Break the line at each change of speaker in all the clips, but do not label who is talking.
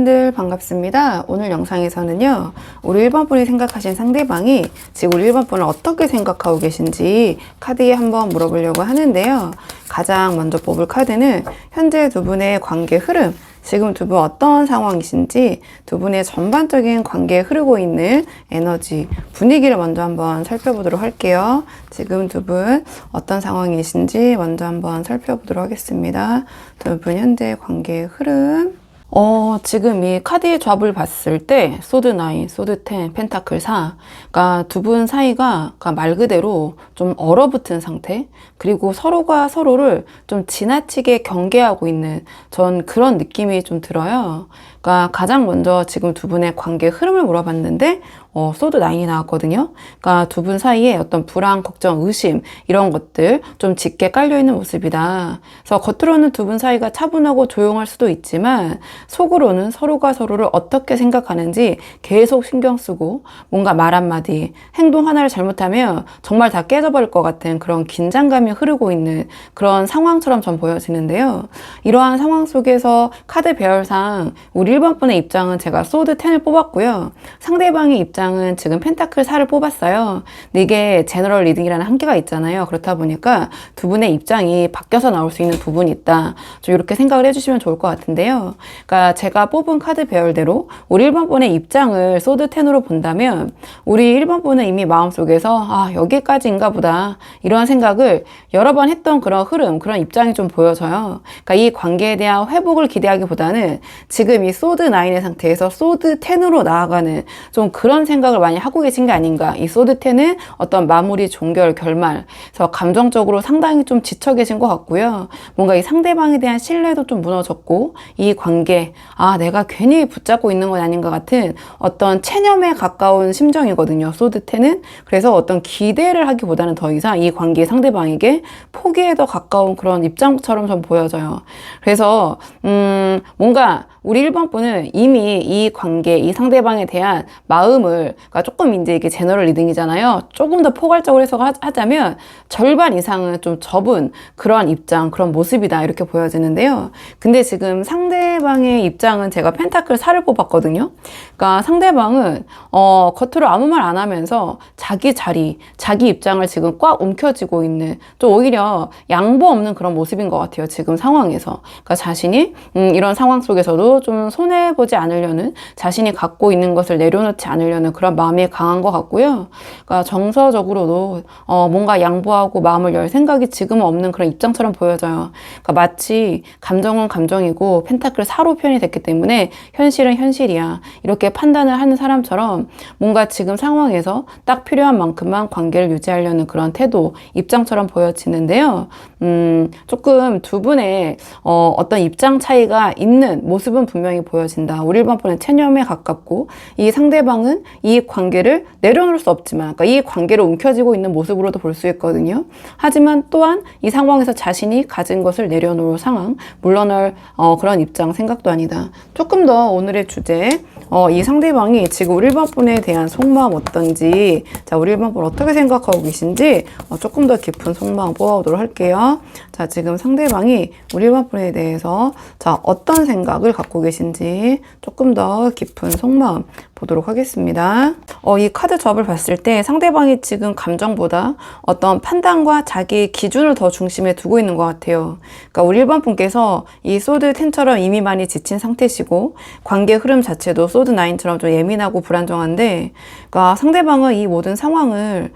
여러분들 반갑습니다. 오늘 영상에서는요, 우리 1번 분이 생각하신 상대방이 지금 우리 1번 분을 어떻게 생각하고 계신지 카드에 한번 물어보려고 하는데요. 가장 먼저 뽑을 카드는 현재 두 분의 관계 흐름, 지금 두 분 어떤 상황이신지, 두 분의 전반적인 관계에 흐르고 있는 에너지, 분위기를 먼저 한번 살펴보도록 할게요. 지금 두 분 어떤 상황이신지 먼저 한번 살펴보도록 하겠습니다. 두 분 현재 관계의 흐름. 지금 이 카드의 조합을 봤을 때 소드 9, 소드 10, 펜타클 4, 그러니까 두 분 사이가 말 그대로 좀 얼어붙은 상태, 그리고 서로가 서로를 좀 지나치게 경계하고 있는 전 그런 느낌이 좀 들어요. 그러니까 가장 먼저 지금 두 분의 관계 흐름을 물어봤는데 소드 9이 나왔거든요. 그러니까 두 분 사이에 어떤 불안, 걱정, 의심 이런 것들 좀 짙게 깔려있는 모습이다. 그래서 겉으로는 두 분 사이가 차분하고 조용할 수도 있지만 속으로는 서로가 서로를 어떻게 생각하는지 계속 신경 쓰고 뭔가 말 한마디, 행동 하나를 잘못하면 정말 다 깨져버릴 것 같은 그런 긴장감이 흐르고 있는 그런 상황처럼 전 보여지는데요. 이러한 상황 속에서 카드 배열상 우리 1번 분의 입장은 제가 소드 10을 뽑았고요. 상대방의 입장은 지금 펜타클 4를 뽑았어요. 근데 이게 제너럴 리딩이라는 한계가 있잖아요. 그렇다 보니까 두 분의 입장이 바뀌어서 나올 수 있는 부분이 있다. 좀 이렇게 생각을 해주시면 좋을 것 같은데요. 그러니까 제가 뽑은 카드 배열대로 우리 1번 분의 입장을 소드 10으로 본다면 우리 1번 분은 이미 마음속에서 여기까지인가 보다 이런 생각을 여러 번 했던 그런 흐름, 그런 입장이 좀 보여져요. 그러니까 이 관계에 대한 회복을 기대하기보다는 지금 이 소드 9의 상태에서 소드 10으로 나아가는 좀 그런 생각을 많이 하고 계신 게 아닌가. 이 소드 10은 어떤 마무리, 종결, 결말, 그래서 감정적으로 상당히 좀 지쳐 계신 것 같고요. 뭔가 이 상대방에 대한 신뢰도 좀 무너졌고 이 관계, 내가 괜히 붙잡고 있는 건 아닌가 같은 어떤 체념에 가까운 심정이거든요. 소드 10은. 그래서 어떤 기대를 하기보다는 더 이상 이 관계 상대방에게 포기에 더 가까운 그런 입장처럼 좀 보여져요. 그래서 뭔가 우리 1번 분은 이미 이 관계, 이 상대방에 대한 마음을, 그러니까 조금 이제 이게 제너럴 리딩이잖아요. 조금 더 포괄적으로 해석하자면 절반 이상은 좀 접은 그런 입장, 그런 모습이다. 이렇게 보여지는데요. 근데 지금 상대방의 입장은 제가 펜타클 4를 뽑았거든요. 그러니까 상대방은, 겉으로 아무 말 안 하면서 자기 자리, 자기 입장을 지금 꽉 움켜쥐고 있는, 좀 오히려 양보 없는 그런 모습인 것 같아요. 지금 상황에서. 그러니까 자신이, 이런 상황 속에서도 좀 손해보지 않으려는, 자신이 갖고 있는 것을 내려놓지 않으려는 그런 마음이 강한 것 같고요. 그러니까 정서적으로도 뭔가 양보하고 마음을 열 생각이 지금은 없는 그런 입장처럼 보여져요. 그러니까 마치 감정은 감정이고 펜타클 4로 표현이 됐기 때문에 현실은 현실이야. 이렇게 판단을 하는 사람처럼 뭔가 지금 상황에서 딱 필요한 만큼만 관계를 유지하려는 그런 태도, 입장처럼 보여지는데요. 조금 두 분의 어떤 입장 차이가 있는 모습은 분명히 보여진다. 우리 1번 분은 체념에 가깝고 이 상대방은 이 관계를 내려놓을 수 없지만, 그러니까 이 관계를 움켜쥐고 있는 모습으로도 볼 수 있거든요. 하지만 또한 이 상황에서 자신이 가진 것을 내려놓을 상황, 물러날 그런 입장, 생각도 아니다. 조금 더 오늘의 주제, 이 상대방이 지금 우리 1번 분에 대한 속마음 어떤지, 자, 우리 1번 분 어떻게 생각하고 계신지 조금 더 깊은 속마음 뽑아보도록 할게요. 자, 지금 상대방이 우리 1번 분에 대해서 자, 어떤 생각을 갖고 계신지 조금 더 깊은 속마음 보도록 하겠습니다. 이 카드 조합을 봤을 때 상대방이 지금 감정보다 어떤 판단과 자기 기준을 더 중심에 두고 있는 것 같아요. 그러니까 우리 1번 분께서 이 소드 10처럼 이미 많이 지친 상태시고 관계 흐름 자체도 소드 9처럼 좀 예민하고 불안정한데, 그러니까 상대방은 이 모든 상황을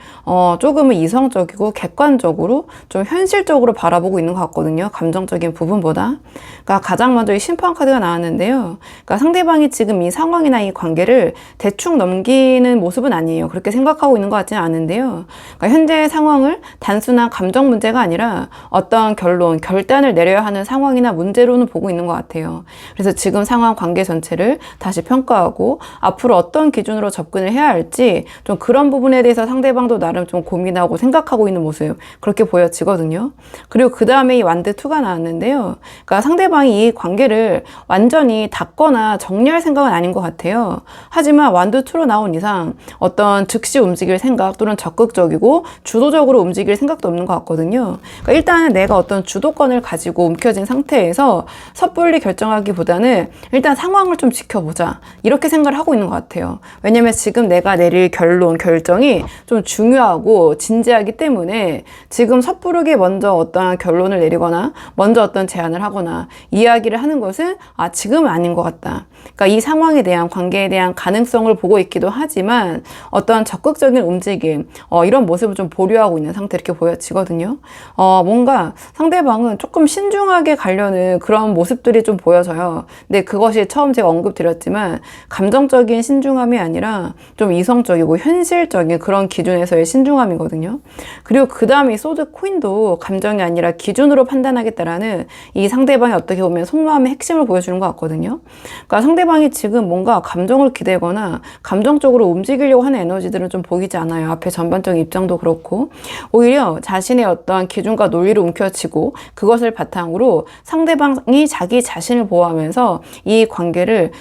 조금은 이성적이고 객관적으로 좀 현실적으로 바라보고 있는 것 같거든요. 감정적인 부분보다. 그러니까 가장 먼저 이 심판 카드가 나왔는데요. 그러니까 상대방이 지금 이 상황이나 이 관계를 대충 넘기는 모습은 아니에요. 그렇게 생각하고 있는 것 같지는 않은데요. 그러니까 현재의 상황을 단순한 감정 문제가 아니라 어떤 결론, 결단을 내려야 하는 상황이나 문제로는 보고 있는 것 같아요. 그래서 지금 상황 관계 전체를 다시 평가하고 앞으로 어떤 기준으로 접근을 해야 할지 좀 그런 부분에 대해서 상대방도 나름 좀 고민하고 생각하고 있는 모습, 그렇게 보여지거든요. 그리고 그 다음에 이 완드 2가 나왔는데요. 그러니까 상대방이 이 관계를 완전히 닫거나 정리할 생각은 아닌 것 같아요. 하지만 완드 2로 나온 이상 상대방 어떤 즉시 움직일 생각 또는 적극적이고 주도적으로 움직일 생각도 없는 것 같거든요. 그러니까 일단은 내가 어떤 주도권을 가지고 움켜진 상태에서 섣불리 결정하기보다는 일단 상황을 좀 지켜보자, 이렇게 생각을 하고 있는 것 같아요. 왜냐면 지금 내가 내릴 결정이 좀 중요하고 진지하기 때문에 지금 섣부르게 먼저 어떠한 결론을 내리거나 먼저 어떤 제안을 하거나 이야기를 하는 것은 지금은 아닌 것 같다. 그러니까 이 상황에 대한, 관계에 대한 가능성을 보고 있기도 하지만 어떤 적극적인 움직임, 이런 모습을 좀 보류하고 있는 상태, 이렇게 보여지거든요. 뭔가 상대방은 조금 신중하게 가려는 그런 모습들이 좀 보여져요. 근데 그것이 처음 제가 언급드렸지만 감정적인 신중함이 아니라 좀 이성적이고 현실적인 그런 기준에서의 신중함이거든요. 그리고 그 다음에 소드 코인도 감정이 아니라 기준으로 판단하겠다라는 이 상대방이 어떻게 보면 속마음의 핵심을 보여주는 것 같거든요. 그러니까 상대방이 지금 뭔가 감정을 기대거나 감정적으로 움직이려고 하는 에너지들은 좀 보이지 않아요. 앞에 전반적인 입장도 그렇고, 오히려 자신의 어떠한 기준과 논리를 움켜쥐고 그것을 바탕으로 상대방이 자기 자신을 보호하면서 이 관계를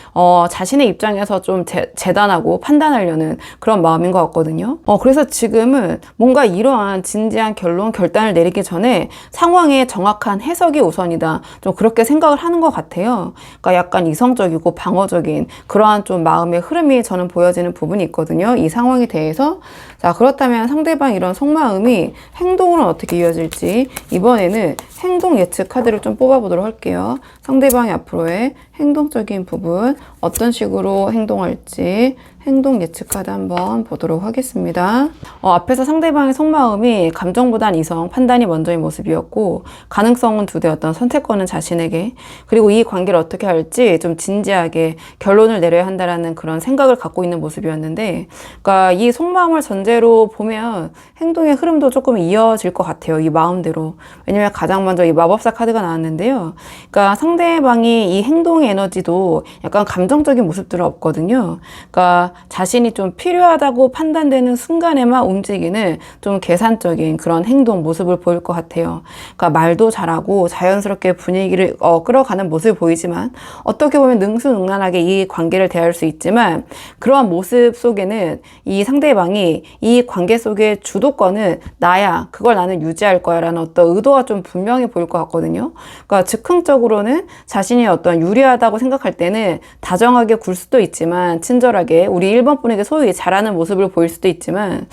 자신의 입장에서 좀 재단하고 판단하려는 그런 마음인 것 같거든요. 그래서 지금은 뭔가 이러한 진지한 결단을 내리기 전에 상황의 정확한 해석이 우선이다, 좀 그렇게 생각을 하는 것 같아요. 그러니까 약간 이성적이고 방어적인 그러한 좀 마음의 흐름이 저는 보여지는 부분이 있거든요, 이 상황에 대해서. 자, 그렇다면 상대방 이런 속마음이 행동으로는 어떻게 이어질지, 이번에는 행동 예측 카드를 좀 뽑아보도록 할게요. 상대방이 앞으로의 행동적인 부분, 어떤 식으로 행동할지 행동 예측 카드 한번 보도록 하겠습니다. 앞에서 상대방의 속마음이 감정보단 이성, 판단이 먼저인 모습이었고, 가능성은 두 대, 어떤 선택권은 자신에게, 그리고 이 관계를 어떻게 할지 좀 진지하게 결론을 내려야 한다라는 그런 생각을 갖고 있는 모습이었는데, 그러니까 이 속마음을 전제로 보면 행동의 흐름도 조금 이어질 것 같아요, 이 마음대로. 왜냐면 가장 먼저 이 마법사 카드가 나왔는데요. 그러니까 상대방이 이 행동의 에너지도 약간 감정적인 모습들은 없거든요. 그러니까 자신이 좀 필요하다고 판단되는 순간에만 움직이는 좀 계산적인 그런 행동 모습을 보일 것 같아요. 그러니까 말도 잘하고 자연스럽게 분위기를 끌어가는 모습을 보이지만, 어떻게 보면 능수능란하게 이 관계를 대할 수 있지만, 그러한 모습 속에는 이 상대방이 이 관계 속의 주도권은 나야, 그걸 나는 유지할 거야 라는 어떤 의도가 좀 분명히 보일 것 같거든요. 그러니까 즉흥적으로는 자신이 어떤 유리하다고 생각할 때는 다정하게 굴 수도 있지만, 친절하게 우리 1번 분에게 소위 잘하는 모습을 보일 수도 있지만,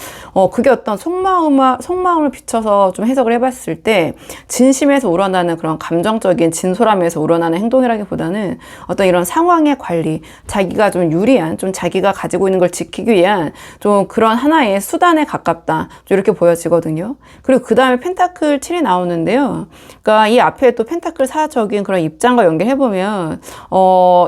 그게 어떤 속마음을 비춰서 좀 해석을 해봤을 때 진심에서 우러나는 그런 감정적인 진솔함에서 우러나는 행동이라기보다는 어떤 이런 상황의 관리, 자기가 좀 유리한, 좀 자기가 가지고 있는 걸 지키기 위한 좀 그런 하나의 수단에 가깝다, 좀 이렇게 보여지거든요. 그리고 그 다음에 펜타클 7이 나오는데요. 그러니까 이 앞에 또 펜타클 4적인 그런 입장과 연결해보면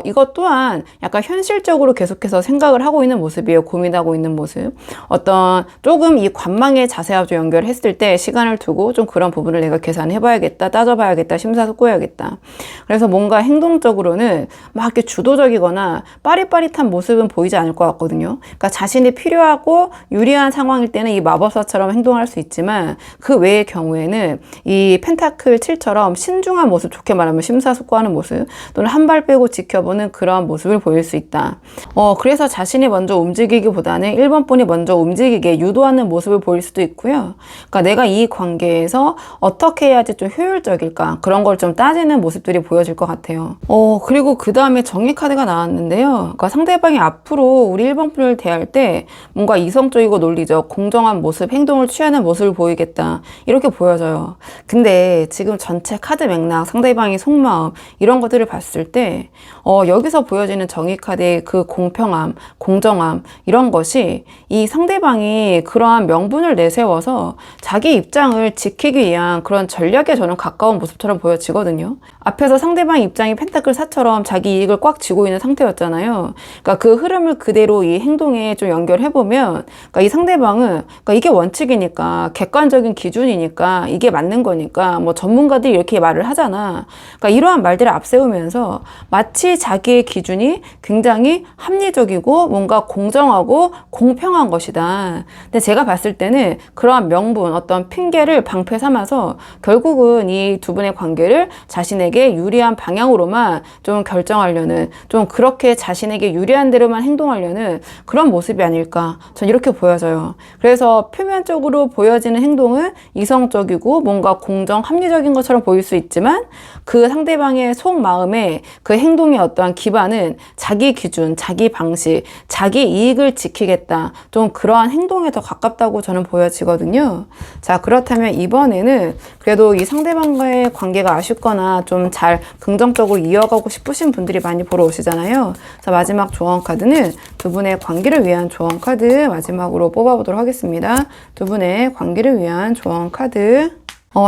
이것 또한 약간 현실적으로 계속해서 생각을 하고 있는 모습이에요. 고민하고 있는 모습. 어떤 조금 이 관망의 자세와 좀 연결했을 때 시간을 두고 좀 그런 부분을 내가 계산해봐야겠다, 따져봐야겠다, 심사숙고해야겠다. 그래서 뭔가 행동적으로는 막 이렇게 주도적이거나 빠릿빠릿한 모습은 보이지 않을 것 같거든요. 그러니까 자신이 필요하고 유리한 상황일 때는 이 마법사처럼 행동할 수 있지만, 그 외의 경우에는 이 펜타클 7처럼 신중한 모습, 좋게 말하면 심사숙고하는 모습, 또는 한 발 빼고 지켜보는 그런 모습을 보일 수 있다. 그래서 자신이 먼저 움직이기보다는 1번 분이 먼저 움직이게 유도하는 모습을 보일 수도 있고요. 그러니까 내가 이 관계에서 어떻게 해야지 좀 효율적일까, 그런 걸 좀 따지는 모습들이 보여질 것 같아요. 그리고 그 다음에 정의 카드가 나왔는데요. 그러니까 상대방이 앞으로 우리 1번 분을 대할 때 뭔가 이성적이고 논리적, 공정한 모습, 행동을 취하는 모습을 보이겠다, 이렇게 보여져요. 근데 지금 전체 카드 맥락, 상대방의 속마음, 이런 것들을 봤을 때 여기서 보여지는 정의 카드의 그 공평함, 공정함, 이런 것이 이 상대방이 그러한 명분을 내세워서 자기 입장을 지키기 위한 그런 전략에 저는 가까운 모습처럼 보여지거든요. 앞에서 상대방 입장이 펜타클 4처럼 자기 이익을 꽉 쥐고 있는 상태였잖아요. 그러니까 그 흐름을 그대로 이 행동에 좀 연결해보면, 그러니까 이 상대방은, 그러니까 이게 원칙이니까, 객관적인 기준이니까, 이게 맞는 거니까, 뭐 전문가들이 이렇게 말을 하잖아. 그러니까 이러한 말들을 앞세우면서 마치 자기의 기준이 굉장히 합리적이고 뭔가 공정하고 공평한 것이다. 근데 제가 봤을 때는 그러한 명분, 어떤 핑계를 방패 삼아서 결국은 이 두 분의 관계를 자신에게 유리한 방향으로만 좀 결정하려는, 좀 그렇게 자신에게 유리한 대로만 행동하려는 그런 모습이 아닐까, 전 이렇게 보여져요. 그래서 표면적으로 보여지는 행동은 이성적이고 뭔가 공정, 합리적인 것처럼 보일 수 있지만 그 상대방의 속마음에 그 행동의 어떠한 기반은 자기 기준, 자기 방식, 자기 이익을 지키겠다, 좀 그러한 행동에 더 가깝다고 저는 보여지거든요. 자, 그렇다면 이번에는 그래도 이 상대방과의 관계가 아쉽거나 좀 잘 긍정적으로 이어가고 싶으신 분들이 많이 보러 오시잖아요. 자, 마지막 조언 카드는 두 분의 관계를 위한 조언 카드 마지막으로 뽑아보도록 하겠습니다. 두 분의 관계를 위한 조언 카드.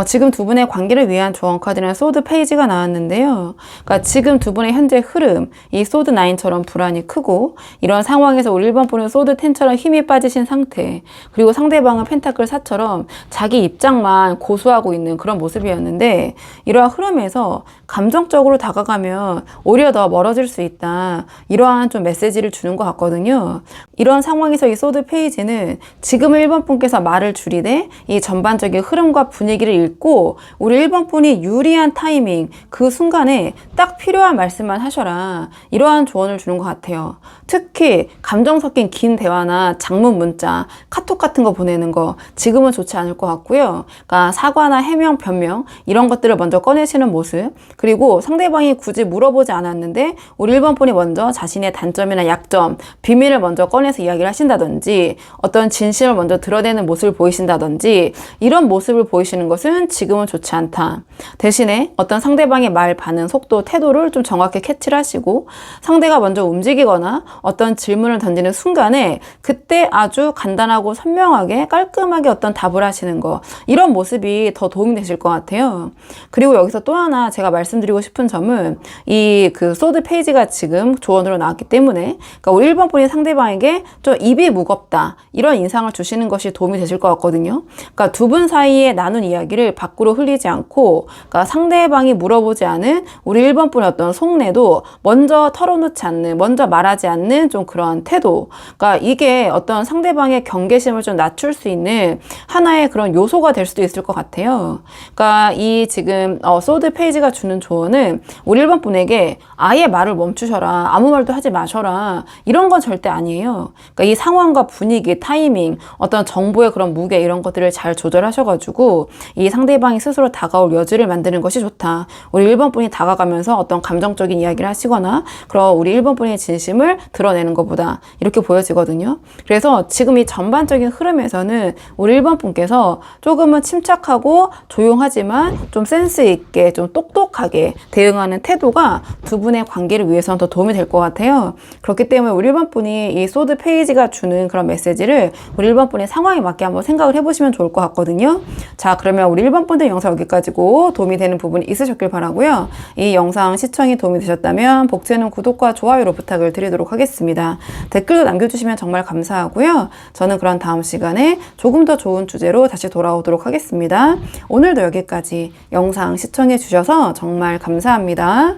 지금 두 분의 관계를 위한 조언 카드는 소드 페이지가 나왔는데요. 그러니까 지금 두 분의 현재 흐름, 이 소드 9처럼 불안이 크고, 이런 상황에서 우리 1번 분은 소드 10처럼 힘이 빠지신 상태, 그리고 상대방은 펜타클 4처럼 자기 입장만 고수하고 있는 그런 모습이었는데, 이러한 흐름에서 감정적으로 다가가면 오히려 더 멀어질 수 있다, 이러한 좀 메시지를 주는 것 같거든요. 이런 상황에서 이 소드 페이지는 지금 1번 분께서 말을 줄이되 이 전반적인 흐름과 분위기를 읽고 우리 1번 분이 유리한 타이밍, 그 순간에 딱 필요한 말씀만 하셔라, 이러한 조언을 주는 것 같아요. 특히 감정 섞인 긴 대화나 장문 문자, 카톡 같은 거 보내는 거 지금은 좋지 않을 것 같고요. 그러니까 사과나 해명, 변명 이런 것들을 먼저 꺼내시는 모습, 그리고 상대방이 굳이 물어보지 않았는데 우리 1번 분이 먼저 자신의 단점이나 약점, 비밀을 먼저 꺼내서 이야기를 하신다든지, 어떤 진심을 먼저 드러내는 모습을 보이신다든지, 이런 모습을 보이시는 것은 지금은 좋지 않다. 대신에 어떤 상대방의 말, 반응, 속도, 태도를 좀 정확히 캐치를 하시고, 상대가 먼저 움직이거나 어떤 질문을 던지는 순간에 그때 아주 간단하고 선명하게 깔끔하게 어떤 답을 하시는 거, 이런 모습이 더 도움이 되실 것 같아요. 그리고 여기서 또 하나 제가 말씀드리고 싶은 점은, 이 그 소드 페이지가 지금 조언으로 나왔기 때문에, 그러니까 우리 1번 분이 상대방에게 좀 입이 무겁다, 이런 인상을 주시는 것이 도움이 되실 것 같거든요. 그러니까 두 분 사이에 나눈 이야기를 밖으로 흘리지 않고, 그러니까 상대방이 물어보지 않은 우리 1번 분의 어떤 속내도 먼저 털어놓지 않는, 먼저 말하지 않는 좀 그런 태도, 그러니까 이게 어떤 상대방의 경계심을 좀 낮출 수 있는 하나의 그런 요소가 될 수도 있을 것 같아요. 그러니까 이 지금 소드 페이지가 주는 조언은 우리 1번 분에게 아예 말을 멈추셔라, 아무 말도 하지 마셔라, 이런 건 절대 아니에요. 그러니까 이 상황과 분위기, 타이밍, 어떤 정보의 그런 무게, 이런 것들을 잘 조절하셔가지고 이 상대방이 스스로 다가올 여지를 만드는 것이 좋다. 우리 1번 분이 다가가면서 어떤 감정적인 이야기를 하시거나 그럼 우리 1번 분의 진심을 드러내는 것보다, 이렇게 보여지거든요. 그래서 지금 이 전반적인 흐름에서는 우리 1번 분께서 조금은 침착하고 조용하지만 좀 센스 있게, 좀 똑똑하게 대응하는 태도가 두 분의 관계를 위해서는 더 도움이 될 것 같아요. 그렇기 때문에 우리 1번 분이 이 소드 페이지가 주는 그런 메시지를 우리 1번 분의 상황에 맞게 한번 생각을 해보시면 좋을 것 같거든요. 자, 그러면 우리 1번 분들 영상 여기까지고 도움이 되는 부분이 있으셨길 바라고요. 이 영상 시청이 도움이 되셨다면 복제는 구독과 좋아요로 부탁을 드리도록 하겠습니다. 댓글도 남겨주시면 정말 감사하고요. 저는 그런 다음 시간에 조금 더 좋은 주제로 다시 돌아오도록 하겠습니다. 오늘도 여기까지 영상 시청해 주셔서 정말 감사합니다.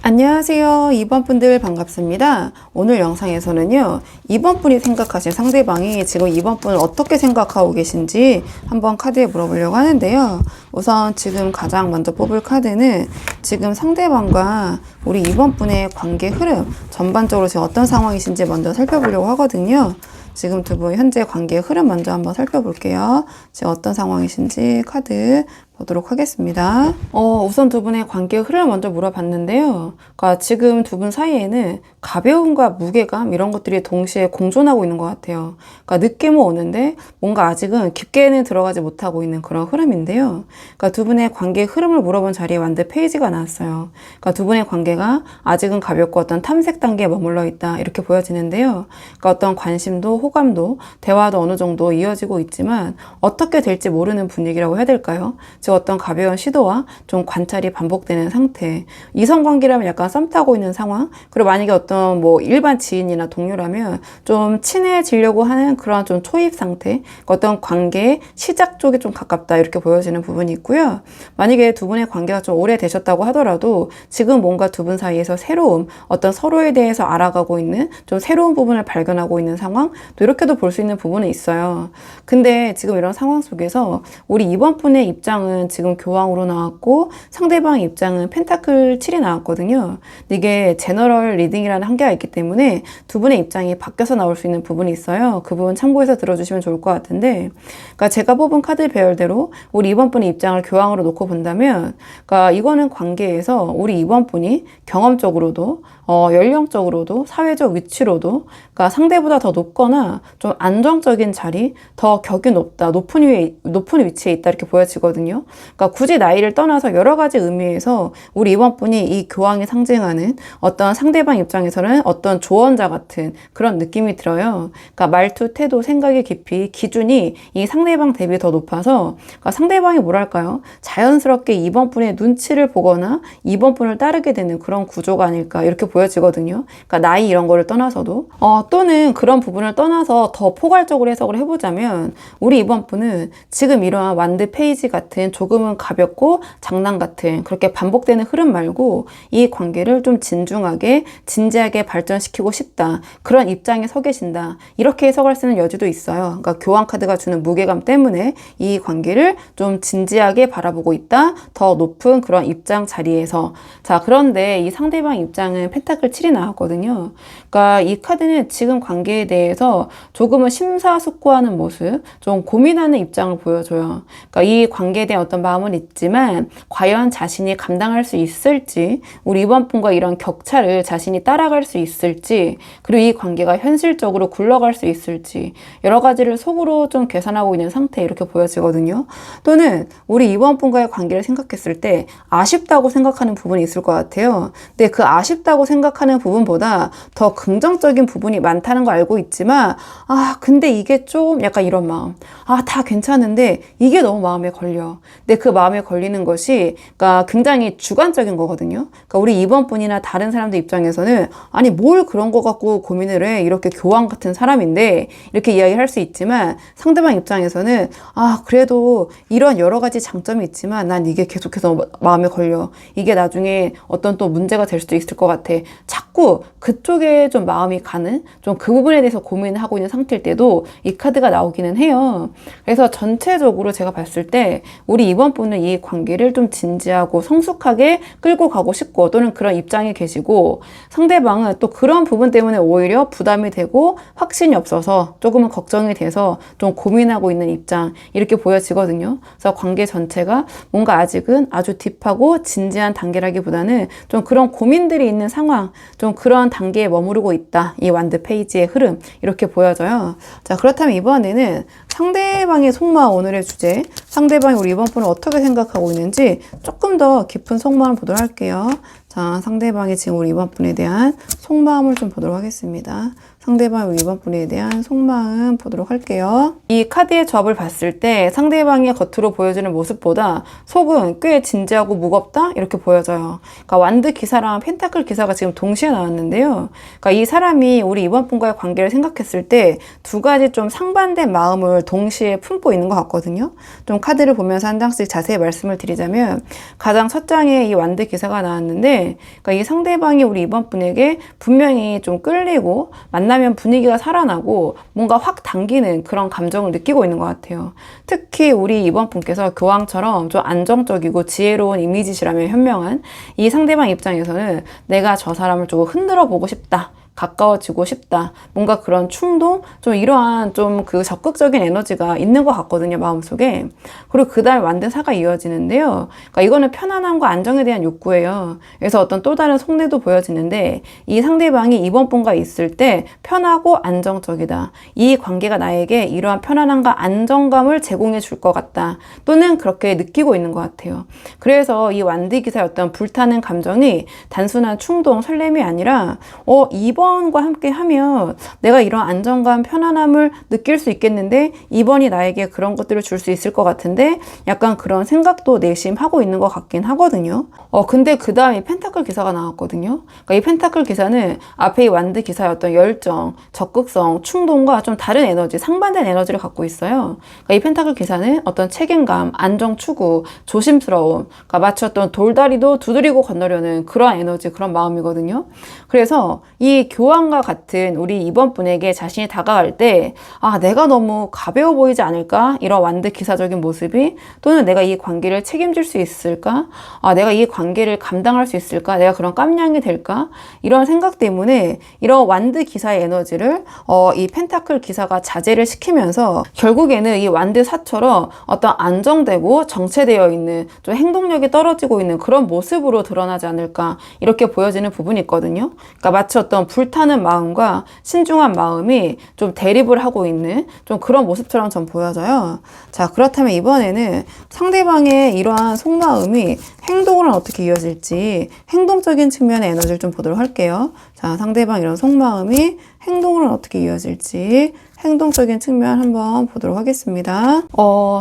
안녕하세요. 2번 분들 반갑습니다. 오늘 영상에서는요, 2번 분이 생각하신 상대방이 지금 2번 분을 어떻게 생각하고 계신지 한번 카드에 물어보려고 하는데요. 우선 지금 가장 먼저 뽑을 카드는 지금 상대방과 우리 2번 분의 관계 흐름, 전반적으로 지금 어떤 상황이신지 먼저 살펴보려고 하거든요. 지금 두 분 현재 관계의 흐름 먼저 한번 살펴볼게요. 지금 어떤 상황이신지 카드 보도록 하겠습니다. 우선 두 분의 관계의 흐름을 먼저 물어봤는데요. 그러니까 지금 두 분 사이에는 가벼움과 무게감, 이런 것들이 동시에 공존하고 있는 것 같아요. 그러니까 느낌은 오는데 뭔가 아직은 깊게는 들어가지 못하고 있는 그런 흐름인데요. 그러니까 두 분의 관계의 흐름을 물어본 자리에 완드 페이지가 나왔어요. 그러니까 두 분의 관계가 아직은 가볍고 어떤 탐색 단계에 머물러 있다, 이렇게 보여지는데요. 그러니까 어떤 관심도 호감도 대화도 어느 정도 이어지고 있지만 어떻게 될지 모르는 분위기라고 해야 될까요? 즉 어떤 가벼운 시도와 좀 관찰이 반복되는 상태. 이성관계라면 약간 썸 타고 있는 상황. 그리고 만약에 어떤 뭐 일반 지인이나 동료라면 좀 친해지려고 하는 그런 좀 초입 상태. 어떤 관계의 시작 쪽에 좀 가깝다 이렇게 보여지는 부분이 있고요. 만약에 두 분의 관계가 좀 오래되셨다고 하더라도 지금 뭔가 두 분 사이에서 새로움, 어떤 서로에 대해서 알아가고 있는 좀 새로운 부분을 발견하고 있는 상황, 또 이렇게도 볼 수 있는 부분은 있어요. 근데 지금 이런 상황 속에서 우리 이번 분의 입장은 지금 교황으로 나왔고 상대방의 입장은 펜타클 7이 나왔거든요. 근데 이게 제너럴 리딩이라는 한계가 있기 때문에 두 분의 입장이 바뀌어서 나올 수 있는 부분이 있어요. 그 부분 참고해서 들어주시면 좋을 것 같은데, 그러니까 제가 뽑은 카드 배열대로 우리 이번 분의 입장을 교황으로 놓고 본다면, 그러니까 이거는 관계에서 우리 이번 분이 경험적으로도 연령적으로도 사회적 위치로도 그러니까 상대보다 더 높거나 좀 안정적인 자리, 더 격이 높다, 높은 위치에 있다 이렇게 보여지거든요. 그러니까 굳이 나이를 떠나서 여러 가지 의미에서 우리 이번 분이 이 교황이 상징하는 어떤 상대방 입장에서는 어떤 조언자 같은 그런 느낌이 들어요. 그러니까 말투, 태도, 생각의 깊이, 기준이 이 상대방 대비 더 높아서 그러니까 상대방이 뭐랄까요? 자연스럽게 이번 분의 눈치를 보거나 이번 분을 따르게 되는 그런 구조가 아닐까 이렇게 보여지거든요. 그러니까 나이 이런 거를 떠나서도 또는 그런 부분을 떠나서 더 포괄적으로 해석을 해보자면 우리 이번 분은 지금 이러한 완드 페이지 같은 조금은 가볍고 장난 같은 그렇게 반복되는 흐름 말고 이 관계를 좀 진중하게 진지하게 발전시키고 싶다. 그런 입장에 서 계신다. 이렇게 해석할 수 있는 여지도 있어요. 그러니까 교황 카드가 주는 무게감 때문에 이 관계를 좀 진지하게 바라보고 있다. 더 높은 그런 입장 자리에서. 자, 그런데 이 상대방 입장은 펜타클 7이 나왔거든요. 그러니까 이 카드는 지금 관계에 대해서 조금은 심사숙고하는 모습, 좀 고민하는 입장을 보여줘요. 그러니까 이 관계에 대한 어떤 마음은 있지만 과연 자신이 감당할 수 있을지, 우리 이번 분과 이런 격차를 자신이 따라갈 수 있을지, 그리고 이 관계가 현실적으로 굴러갈 수 있을지 여러 가지를 속으로 좀 계산하고 있는 상태 이렇게 보여지거든요. 또는 우리 이번 분과의 관계를 생각했을 때 아쉽다고 생각하는 부분이 있을 것 같아요. 근데 그 아쉽다고 생각하는 부분보다 더 긍정적인 부분이 많다는 거 알고 있지만 근데 이게 좀 약간 이런 마음. 다 괜찮은데 이게 너무 마음에 걸려. 근데 그 마음에 걸리는 것이 그러니까 굉장히 주관적인 거거든요. 그러니까 우리 이번 분이나 다른 사람들 입장에서는 아니 뭘 그런 거 갖고 고민을 해. 이렇게 교황 같은 사람인데 이렇게 이야기할 수 있지만 상대방 입장에서는 그래도 이런 여러 가지 장점이 있지만 난 이게 계속해서 마음에 걸려. 이게 나중에 어떤 또 문제가 될 수도 있을 것 같아. 자꾸 그쪽에 좀 마음이 가는 좀 그 부분에 대해서 고민을 하고 있는 상태일 때도 이 카드가 나오기는 해요. 그래서 전체적으로 제가 봤을 때 우리 이번 분은 이 관계를 좀 진지하고 성숙하게 끌고 가고 싶고 또는 그런 입장에 계시고 상대방은 또 그런 부분 때문에 오히려 부담이 되고 확신이 없어서 조금은 걱정이 돼서 좀 고민하고 있는 입장 이렇게 보여지거든요. 그래서 관계 전체가 뭔가 아직은 아주 딥하고 진지한 단계라기보다는 좀 그런 고민들이 있는 상황, 좀 그런 단계에 머무르고 있다. 이 완드 페이지의 흐름 이렇게 보여져요. 자, 그렇다면 이번에는 상대방의 속마음, 오늘의 주제, 상대방이 우리 이번 분을 어떻게 생각하고 있는지 조금 더 깊은 속마음을 보도록 할게요. 자, 상대방이 지금 우리 이번 분에 대한 속마음을 좀 보도록 하겠습니다. 상대방이 우리 이번 분에 대한 속마음 보도록 할게요. 이 카드의 조합을 봤을 때 상대방의 겉으로 보여지는 모습보다 속은 꽤 진지하고 무겁다? 이렇게 보여져요. 그러니까 완드 기사랑 펜타클 기사가 지금 동시에 나왔는데요. 그러니까 이 사람이 우리 이번 분과의 관계를 생각했을 때 두 가지 좀 상반된 마음을 동시에 품고 있는 것 같거든요. 좀 카드를 보면서 한 장씩 자세히 말씀을 드리자면 가장 첫 장에 이 완드 기사가 나왔는데 그러니까 이 상대방이 우리 이번 분에게 분명히 좀 끌리고 만나면 분위기가 살아나고 뭔가 확 당기는 그런 감정을 느끼고 있는 것 같아요. 특히 우리 이번 분께서 교황처럼 좀 안정적이고 지혜로운 이미지시라면 현명한 이 상대방 입장에서는 내가 저 사람을 조금 흔들어 보고 싶다. 가까워지고 싶다. 뭔가 그런 충동? 좀 이러한 좀 그 적극적인 에너지가 있는 것 같거든요, 마음속에. 그리고 그 다음에 완드 사가 이어지는데요. 그러니까 이거는 편안함과 안정에 대한 욕구예요. 그래서 어떤 또 다른 속내도 보여지는데 이 상대방이 이번 분과 있을 때 편하고 안정적이다. 이 관계가 나에게 이러한 편안함과 안정감을 제공해 줄 것 같다. 또는 그렇게 느끼고 있는 것 같아요. 그래서 이 완드 기사의 어떤 불타는 감정이 단순한 충동, 설렘이 아니라 이번 2번과 함께 하면 내가 이런 안정감, 편안함을 느낄 수 있겠는데 2번이 나에게 그런 것들을 줄 수 있을 것 같은데 약간 그런 생각도 내심 하고 있는 것 같긴 하거든요. 근데 그 다음에 펜타클 기사가 나왔거든요. 그러니까 이 펜타클 기사는 앞에 이 완드 기사의 어떤 열정, 적극성, 충동과 좀 다른 에너지, 상반된 에너지를 갖고 있어요. 그러니까 이 펜타클 기사는 어떤 책임감, 안정 추구, 조심스러움, 그러니까 마치 어떤 돌다리도 두드리고 건너려는 그런 에너지, 그런 마음이거든요. 그래서 이 교환과 같은 우리 2번 분에게 자신이 다가갈 때 내가 너무 가벼워 보이지 않을까? 이런 완드 기사적인 모습이, 또는 내가 이 관계를 책임질 수 있을까? 내가 이 관계를 감당할 수 있을까? 내가 그런 깜냥이 될까? 이런 생각 때문에 이런 완드 기사의 에너지를 이 펜타클 기사가 자제를 시키면서 결국에는 이 완드 사처럼 어떤 안정되고 정체되어 있는, 좀 행동력이 떨어지고 있는 그런 모습으로 드러나지 않을까, 이렇게 보여지는 부분이 있거든요. 그러니까 마치 어떤 불타는 마음과 신중한 마음이 좀 대립을 하고 있는 좀 그런 모습처럼 전 보여져요. 자, 그렇다면 이번에는 상대방의 이러한 속마음이 행동으로 어떻게 이어질지, 행동적인 측면의 에너지를 좀 보도록 할게요. 자, 상대방 이런 속마음이 행동으로 어떻게 이어질지 행동적인 측면 한번 보도록 하겠습니다.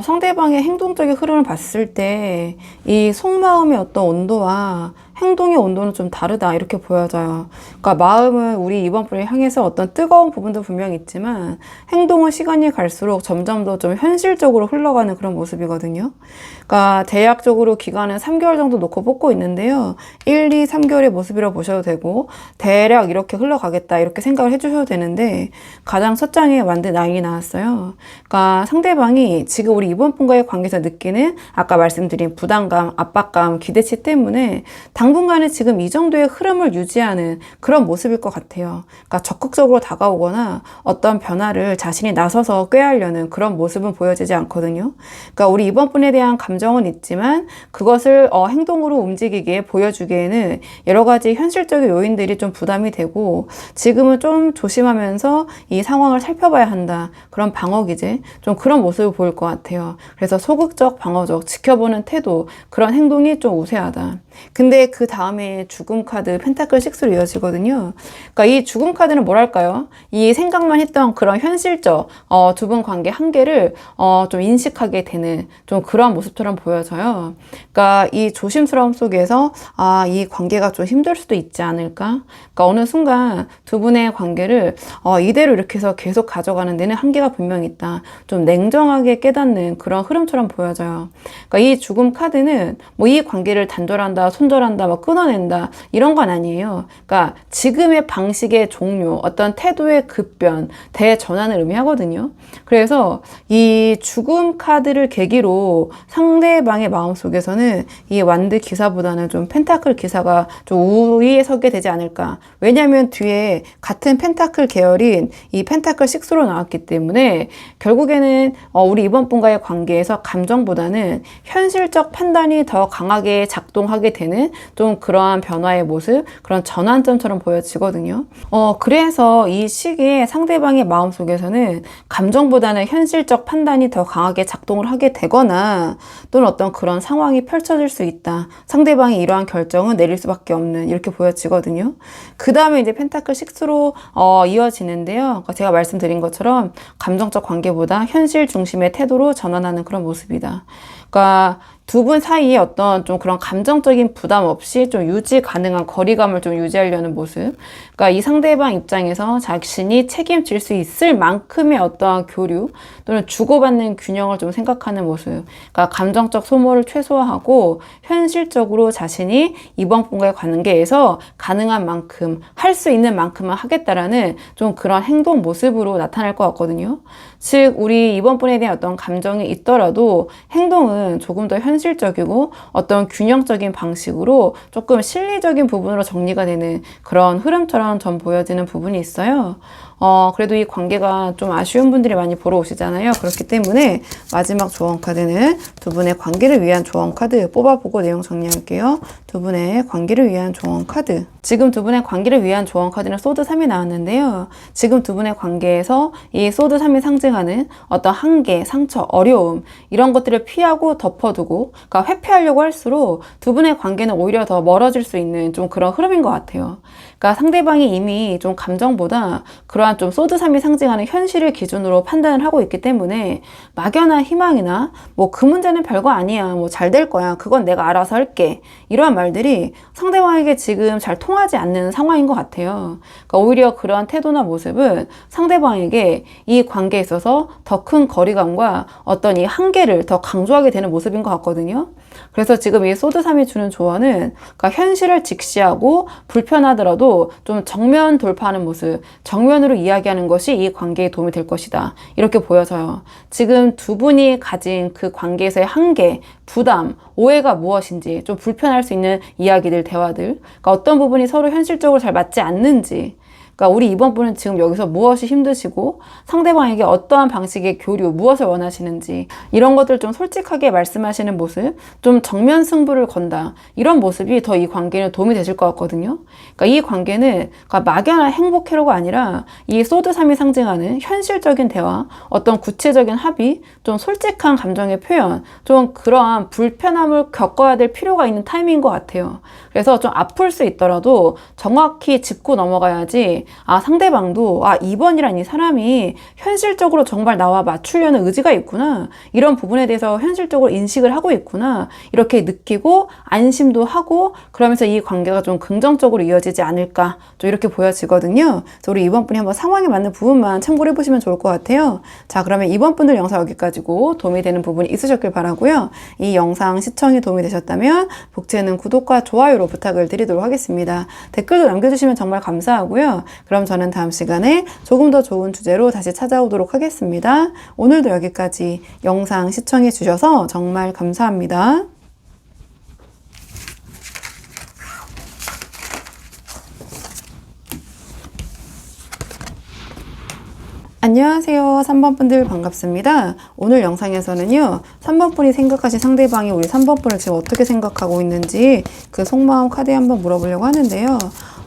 상대방의 행동적인 흐름을 봤을 때 이 속마음의 어떤 온도와 행동의 온도는 좀 다르다, 이렇게 보여져요. 그러니까 마음은 우리 이번 분을 향해서 어떤 뜨거운 부분도 분명히 있지만 행동은 시간이 갈수록 점점 더 좀 현실적으로 흘러가는 그런 모습이거든요. 그러니까 대략적으로 기간은 3개월 정도 놓고 뽑고 있는데요. 1, 2, 3개월의 모습이라고 보셔도 되고 대략 이렇게 흘러가겠다, 이렇게 생각을 해주셔도 되는데, 가장 첫 장에 완드 9이 나왔어요. 그러니까 상대방이 지금 우리 이번 분과의 관계에서 느끼는 아까 말씀드린 부담감, 압박감, 기대치 때문에 당분간은 지금 이 정도의 흐름을 유지하는 그런 모습일 것 같아요. 그러니까 적극적으로 다가오거나 어떤 변화를 자신이 나서서 꾀하려는 그런 모습은 보여지지 않거든요. 그러니까 우리 이번 분에 대한 감정은 있지만 그것을 행동으로 움직이게 보여주기에는 여러 가지 현실적인 요인들이 좀 부담이 되고, 지금은 좀 조심하면서 이 상황을 살펴봐야 한다, 그런 방어 기제, 좀 그런 모습을 보일 것 같아요. 그래서 소극적, 방어적, 지켜보는 태도, 그런 행동이 좀 우세하다. 근데 그 다음에 죽음 카드 펜타클 6로 이어지거든요. 그러니까 이 죽음 카드는 뭐랄까요? 이 생각만 했던 그런 현실적 두 분 관계 한계를 좀 인식하게 되는 좀 그런 모습처럼 보여져요. 그러니까 이 조심스러움 속에서 이 관계가 좀 힘들 수도 있지 않을까? 그러니까 어느 순간 두 분의 관계를 이대로 이렇게 해서 계속 가져가는 데는 한계가 분명히 있다, 좀 냉정하게 깨닫는 그런 흐름처럼 보여져요. 그러니까 이 죽음 카드는 뭐 이 관계를 단절한다, 손절한다, 뭐 끊어낸다, 이런 건 아니에요. 그러니까 지금의 방식의 종료, 어떤 태도의 급변, 대전환을 의미하거든요. 그래서 이 죽음 카드를 계기로 상대방의 마음속에서는 이 완드 기사보다는 좀 펜타클 기사가 좀 우위에 서게 되지 않을까. 왜냐하면 뒤에 같은 펜타클 계열인 이 펜타클 6로 나왔기 때문에 결국에는 우리 이번 분과의 관계에서 감정보다는 현실적 판단이 더 강하게 작동하게 되는 좀 그러한 변화의 모습, 그런 전환점처럼 보여지거든요. 그래서 이 시기에 상대방의 마음속에서는 감정보다는 현실적 판단이 더 강하게 작동을 하게 되거나, 또는 어떤 그런 상황이 펼쳐질 수 있다, 상대방이 이러한 결정은 내릴 수밖에 없는, 이렇게 보여지거든요. 그 다음에 이제 펜타클 6로 이어지는데요. 그러니까 제가 말씀드린 것처럼 감정적 관계보다 현실 중심의 태도로 전환하는 그런 모습이다. 그러니까 두 분 사이에 어떤 좀 그런 감정적인 부담 없이 좀 유지 가능한 거리감을 좀 유지하려는 모습. 그러니까 이 상대방 입장에서 자신이 책임질 수 있을 만큼의 어떠한 교류 또는 주고받는 균형을 좀 생각하는 모습. 그러니까 감정적 소모를 최소화하고 현실적으로 자신이 이번 분과의 관계에서 가능한 만큼, 할 수 있는 만큼만 하겠다라는 좀 그런 행동 모습으로 나타날 것 같거든요. 즉 우리 이번 분에 대한 어떤 감정이 있더라도 행동은 조금 더 현실적이고 어떤 균형적인 방식으로 조금 실리적인 부분으로 정리가 되는 그런 흐름처럼 전 보여지는 부분이 있어요. 그래도 이 관계가 좀 아쉬운 분들이 많이 보러 오시잖아요. 그렇기 때문에 마지막 조언 카드는 두 분의 관계를 위한 조언 카드 뽑아보고 내용 정리할게요. 두 분의 관계를 위한 조언 카드. 지금 두 분의 관계를 위한 조언 카드는 소드 3이 나왔는데요. 지금 두 분의 관계에서 이 소드 3이 상징하는 어떤 한계, 상처, 어려움 이런 것들을 피하고 덮어두고 그러니까 회피하려고 할수록 두 분의 관계는 오히려 더 멀어질 수 있는 좀 그런 흐름인 것 같아요. 그러니까 상대방이 이미 좀 감정보다 그러한 좀 소드 3이 상징하는 현실을 기준으로 판단을 하고 있기 때문에 막연한 희망이나 뭐 그 문제는 별거 아니야, 뭐 잘 될 거야, 그건 내가 알아서 할게, 이러한 말들이 상대방에게 지금 잘 통하지 않는 상황인 것 같아요. 그러니까 오히려 그러한 태도나 모습은 상대방에게 이 관계에 있어서 더 큰 거리감과 어떤 이 한계를 더 강조하게 되는 모습인 것 같거든요. 그래서 지금 이 소드 3이 주는 조언은 그러니까 현실을 직시하고 불편하더라도 좀 정면 돌파하는 모습, 정면으로 이야기하는 것이 이 관계에 도움이 될 것이다, 이렇게 보여져요. 지금 두 분이 가진 그 관계에서의 한계, 부담, 오해가 무엇인지, 좀 불편할 수 있는 이야기들, 대화들, 그러니까 어떤 부분이 서로 현실적으로 잘 맞지 않는지, 그러니까 우리 이번 분은 지금 여기서 무엇이 힘드시고 상대방에게 어떠한 방식의 교류, 무엇을 원하시는지 이런 것들 좀 솔직하게 말씀하시는 모습, 좀 정면 승부를 건다, 이런 모습이 더 이 관계는 도움이 되실 것 같거든요. 그러니까 이 관계는 그러니까 막연한 행복 회로가 아니라 이 소드 3이 상징하는 현실적인 대화, 어떤 구체적인 합의, 좀 솔직한 감정의 표현, 좀 그러한 불편함을 겪어야 될 필요가 있는 타이밍인 것 같아요. 그래서 좀 아플 수 있더라도 정확히 짚고 넘어가야지 상대방도 이번이란 이 사람이 현실적으로 정말 나와 맞추려는 의지가 있구나, 이런 부분에 대해서 현실적으로 인식을 하고 있구나, 이렇게 느끼고 안심도 하고 그러면서 이 관계가 좀 긍정적으로 이어지지 않을까, 좀 이렇게 보여지거든요. 그래서 우리 이번 분이 한번 상황에 맞는 부분만 참고를 해보시면 좋을 것 같아요. 자, 그러면 이번 분들 영상 여기까지고 도움이 되는 부분이 있으셨길 바라고요. 이 영상 시청이 도움이 되셨다면 복채는 구독과 좋아요로 부탁을 드리도록 하겠습니다. 댓글도 남겨주시면 정말 감사하고요. 그럼 저는 다음 시간에 조금 더 좋은 주제로 다시 찾아오도록 하겠습니다. 오늘도 여기까지 영상 시청해 주셔서 정말 감사합니다. 안녕하세요. 3번 분들 반갑습니다. 오늘 영상에서는요, 3번 분이 생각하신 상대방이 우리 3번 분을 지금 어떻게 생각하고 있는지 그 속마음 카드에 한번 물어보려고 하는데요.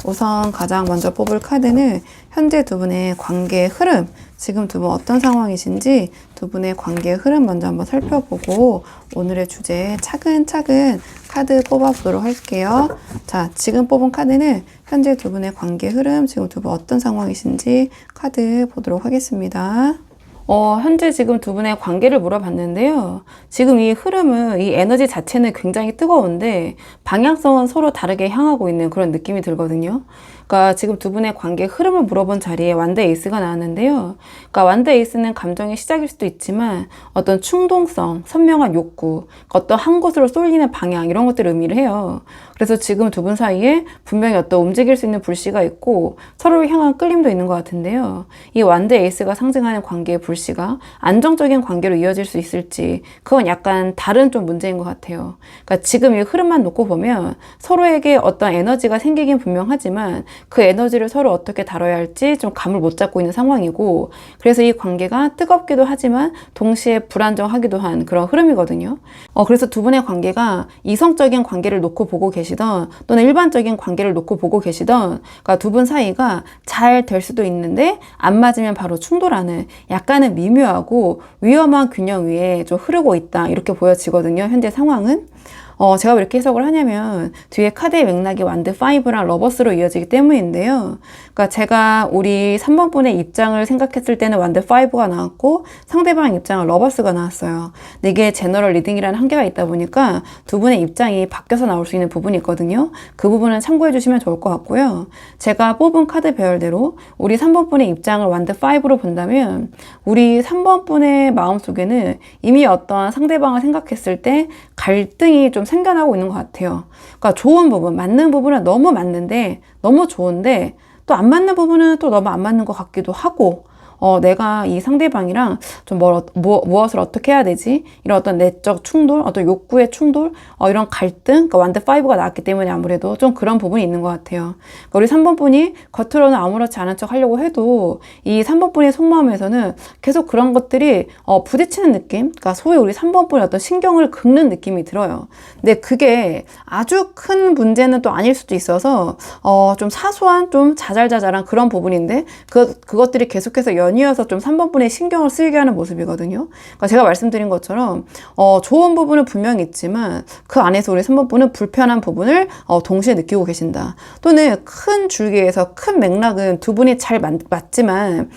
우선 가장 먼저 뽑을 카드는 현재 두 분의 관계의 흐름, 지금 두 분 어떤 상황이신지 두 분의 관계의 흐름 먼저 한번 살펴보고 오늘의 주제에 차근차근 카드 뽑아보도록 할게요. 자, 지금 뽑은 카드는 현재 두 분의 관계 흐름, 지금 두 분 어떤 상황이신지 카드 보도록 하겠습니다. 현재 지금 두 분의 관계를 물어봤는데요. 지금 이 흐름은, 이 에너지 자체는 굉장히 뜨거운데 방향성은 서로 다르게 향하고 있는 그런 느낌이 들거든요. 그러니까 지금 두 분의 관계 흐름을 물어본 자리에 완드 에이스가 나왔는데요. 그러니까 완드 에이스는 감정의 시작일 수도 있지만 어떤 충동성, 선명한 욕구, 어떤 한 곳으로 쏠리는 방향, 이런 것들을 의미를 해요. 그래서 지금 두 분 사이에 분명히 어떤 움직일 수 있는 불씨가 있고 서로를 향한 끌림도 있는 것 같은데요. 이 완드 에이스가 상징하는 관계의 불씨가 안정적인 관계로 이어질 수 있을지, 그건 약간 다른 좀 문제인 것 같아요. 그러니까 지금 이 흐름만 놓고 보면 서로에게 어떤 에너지가 생기긴 분명하지만 그 에너지를 서로 어떻게 다뤄야 할지 좀 감을 못 잡고 있는 상황이고, 그래서 이 관계가 뜨겁기도 하지만 동시에 불안정하기도 한 그런 흐름이거든요. 그래서 두 분의 관계가 이성적인 관계를 놓고 보고 계시던 또는 일반적인 관계를 놓고 보고 계시던, 그러니까 두 분 사이가 잘 될 수도 있는데 안 맞으면 바로 충돌하는 약간은 미묘하고 위험한 균형 위에 좀 흐르고 있다, 이렇게 보여지거든요. 현재 상황은. 제가 왜 이렇게 해석을 하냐면 뒤에 카드의 맥락이 완드 5랑 러버스로 이어지기 때문인데요. 그러니까 제가 우리 3번 분의 입장을 생각했을 때는 완드 5가 나왔고 상대방 입장은 러버스가 나왔어요. 근데 이게 제너럴 리딩이라는 한계가 있다 보니까 두 분의 입장이 바뀌어서 나올 수 있는 부분이 있거든요. 그 부분은 참고해 주시면 좋을 것 같고요. 제가 뽑은 카드 배열대로 우리 3번 분의 입장을 완드 5로 본다면 우리 3번 분의 마음속에는 이미 어떤 상대방을 생각했을 때 갈등이 좀 생겨나고 있는 것 같아요. 그러니까 좋은 부분, 맞는 부분은 너무 맞는데, 너무 좋은데 또 안 맞는 부분은 또 너무 안 맞는 것 같기도 하고, 내가 이 상대방이랑 좀 무엇을 어떻게 해야 되지? 이런 어떤 내적 충돌, 어떤 욕구의 충돌, 이런 갈등, 그러니까 완드 5가 나왔기 때문에 아무래도 좀 그런 부분이 있는 것 같아요. 그러니까 우리 3번 분이 겉으로는 아무렇지 않은 척 하려고 해도 이 3번 분의 속마음에서는 계속 그런 것들이 부딪히는 느낌, 그러니까 소위 우리 3번 분의 어떤 신경을 긁는 느낌이 들어요. 근데 그게 아주 큰 문제는 또 아닐 수도 있어서 좀 사소한 좀 자잘자잘한 그런 부분인데 그것들이 계속해서 연이어서 좀 3번 분의 신경을 쓰이게 하는 모습이거든요. 그러니까 제가 말씀드린 것처럼 좋은 부분은 분명히 있지만 그 안에서 우리 3번 분은 불편한 부분을 동시에 느끼고 계신다. 또는 큰 줄기에서 큰 맥락은 두 분이 잘 맞지만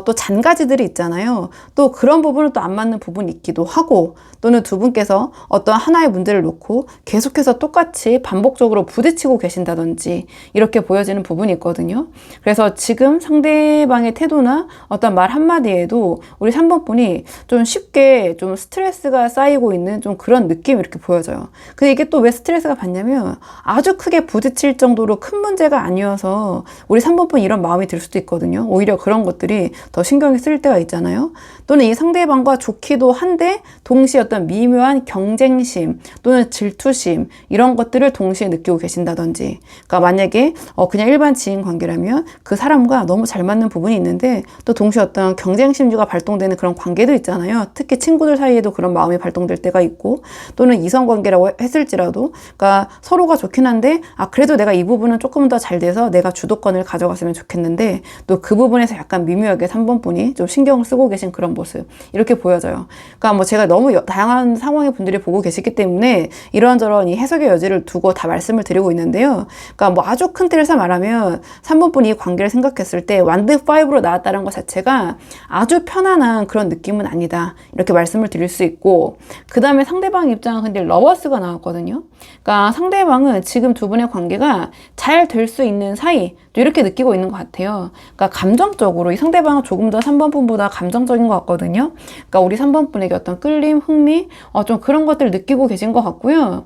또 잔가지들이 있잖아요. 또 그런 부분은 또 안 맞는 부분이 있기도 하고, 또는 두 분께서 어떤 하나의 문제를 놓고 계속해서 똑같이 반복적으로 부딪히고 계신다든지 이렇게 보여지는 부분이 있거든요. 그래서 지금 상대방의 태도나 어떤 말 한마디에도 우리 3번 분이 좀 쉽게 좀 스트레스가 쌓이고 있는 좀 그런 느낌이 이렇게 보여져요. 근데 이게 또 왜 스트레스가 받냐면 아주 크게 부딪힐 정도로 큰 문제가 아니어서 우리 3번 분이 이런 마음이 들 수도 있거든요. 오히려 그런 것들이 더 신경이 쓰일 때가 있잖아요. 또는 이 상대방과 좋기도 한데 동시에 어떤 미묘한 경쟁심 또는 질투심 이런 것들을 동시에 느끼고 계신다든지, 그러니까 만약에 그냥 일반 지인 관계라면 그 사람과 너무 잘 맞는 부분이 있는데 또 동시에 어떤 경쟁심주가 발동되는 그런 관계도 있잖아요. 특히 친구들 사이에도 그런 마음이 발동될 때가 있고, 또는 이성관계라고 했을지라도 그러니까 서로가 좋긴 한데 그래도 내가 이 부분은 조금 더 잘 돼서 내가 주도권을 가져갔으면 좋겠는데 또 그 부분에서 약간 미묘하게 3번 분이 좀 신경을 쓰고 계신 그런 모습 이렇게 보여져요. 그러니까 뭐 제가 너무 다양한 상황의 분들이 보고 계시기 때문에 이런저런 이 해석의 여지를 두고 다 말씀을 드리고 있는데요. 그러니까 뭐 아주 큰 틀에서 말하면 3번 분이 관계를 생각했을 때 완드 5로 나왔다는 것 자체가 아주 편안한 그런 느낌은 아니다. 이렇게 말씀을 드릴 수 있고, 그 다음에 상대방 입장은 근데 러버스가 나왔거든요. 그러니까 상대방은 지금 두 분의 관계가 잘 될 수 있는 사이 이렇게 느끼고 있는 것 같아요. 그러니까 감정적으로 이 상대방은 조금 더 3번 분보다 감정적인 것 같거든요. 그러니까 우리 3번 분에게 어떤 끌림, 흥미, 좀 그런 것들을 느끼고 계신 것 같고요.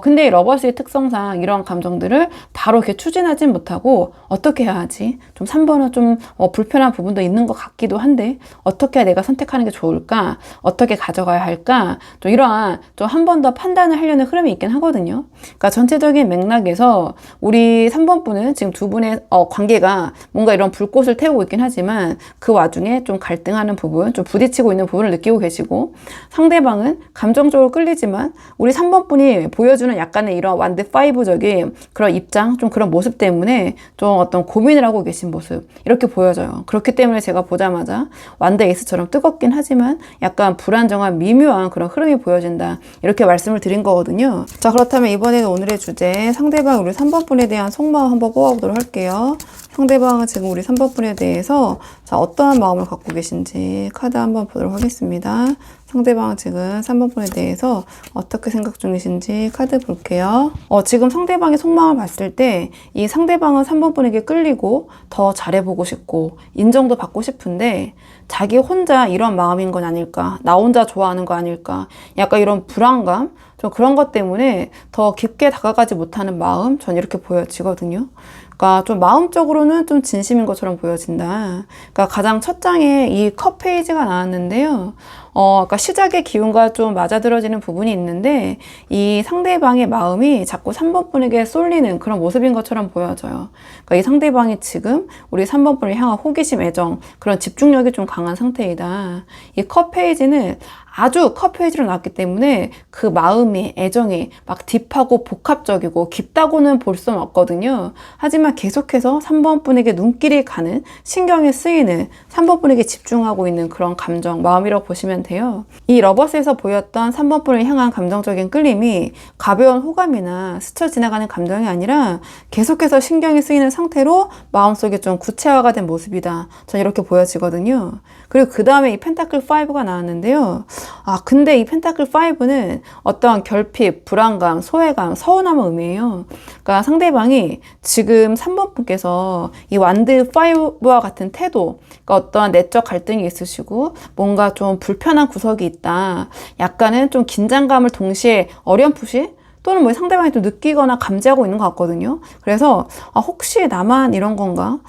근데 이 러버스의 특성상 이런 감정들을 바로 이렇게 추진하진 못하고 어떻게 해야 하지? 좀 3번은 좀 불편한 부분도 있는 것 같기도 한데 어떻게 내가 선택하는 게 좋을까? 어떻게 가져가야 할까? 좀 이러한 좀 한 번 더 판단을 하려는 흐름이 있긴 하거든요. 그러니까 전체적인 맥락에서 우리 3번 분은 지금 두 분의 관계가 뭔가 이런 불꽃을 태우고 있긴 하지만 그 와중에 좀 갈등하는 부분, 좀 부딪히고 있는 부분을 느끼고 계시고, 상대방은 감정적으로 끌리지만 우리 3번 분이 보여주는 약간의 이런 완드 5적인 그런 입장, 좀 그런 모습 때문에 좀 어떤 고민을 하고 계신 모습 이렇게 보여져요. 그렇기 때문에 제가 보자마자 완드 에이스처럼 뜨겁긴 하지만 약간 불안정한 미묘한 그런 흐름이 보여진다 이렇게 말씀을 드린 거거든요. 자, 그렇다면 이번에는 오늘의 주제 상대방 우리 3번 분에 대한 속마음 한번 뽑아보도록 할게요. 상대방은 지금 우리 3번 분에 대해서 어떠한 마음을 갖고 계신지 카드 한번 보도록 하겠습니다. 상대방은 지금 3번 분에 대해서 어떻게 생각 중이신지 카드 볼게요. 지금 상대방의 속마음을 봤을 때 이 상대방은 3번 분에게 끌리고 더 잘해보고 싶고 인정도 받고 싶은데 자기 혼자 이런 마음인 건 아닐까? 나 혼자 좋아하는 거 아닐까? 약간 이런 불안감? 좀 그런 것 때문에 더 깊게 다가가지 못하는 마음? 전 이렇게 보여지거든요. 그러니까 좀 마음적으로는 좀 진심인 것처럼 보여진다. 그러니까 가장 첫 장에 이 컵 페이지가 나왔는데요. 그러니까 시작의 기운과 좀 맞아들어지는 부분이 있는데 이 상대방의 마음이 자꾸 3번 분에게 쏠리는 그런 모습인 것처럼 보여져요. 그러니까 이 상대방이 지금 우리 3번 분을 향한 호기심, 애정, 그런 집중력이 좀 강한 상태이다. 이 컵 페이지는 아주 컵 페이지로 나왔기 때문에 그 마음이, 애정이 막 딥하고 복합적이고 깊다고는 볼 수는 없거든요. 하지만 계속해서 3번 분에게 눈길이 가는, 신경이 쓰이는, 3번 분에게 집중하고 있는 그런 감정, 마음이라고 보시면 돼요. 이 러버스에서 보였던 3번 분을 향한 감정적인 끌림이 가벼운 호감이나 스쳐 지나가는 감정이 아니라 계속해서 신경이 쓰이는 상태로 마음속에 좀 구체화가 된 모습이다. 전 이렇게 보여지거든요. 그리고 그 다음에 이 펜타클 5가 나왔는데요. 근데 이 펜타클 5는 어떠한 결핍, 불안감, 소외감, 서운함을 의미해요. 그러니까 상대방이 지금 3번 분께서 이 완드 5와 같은 태도, 그러니까 어떠한 내적 갈등이 있으시고 뭔가 좀 불편한 구석이 있다. 약간은 좀 긴장감을 동시에 어렴풋이 또는 뭐 상대방이 또 느끼거나 감지하고 있는 것 같거든요. 그래서 혹시 나만 이런 건가?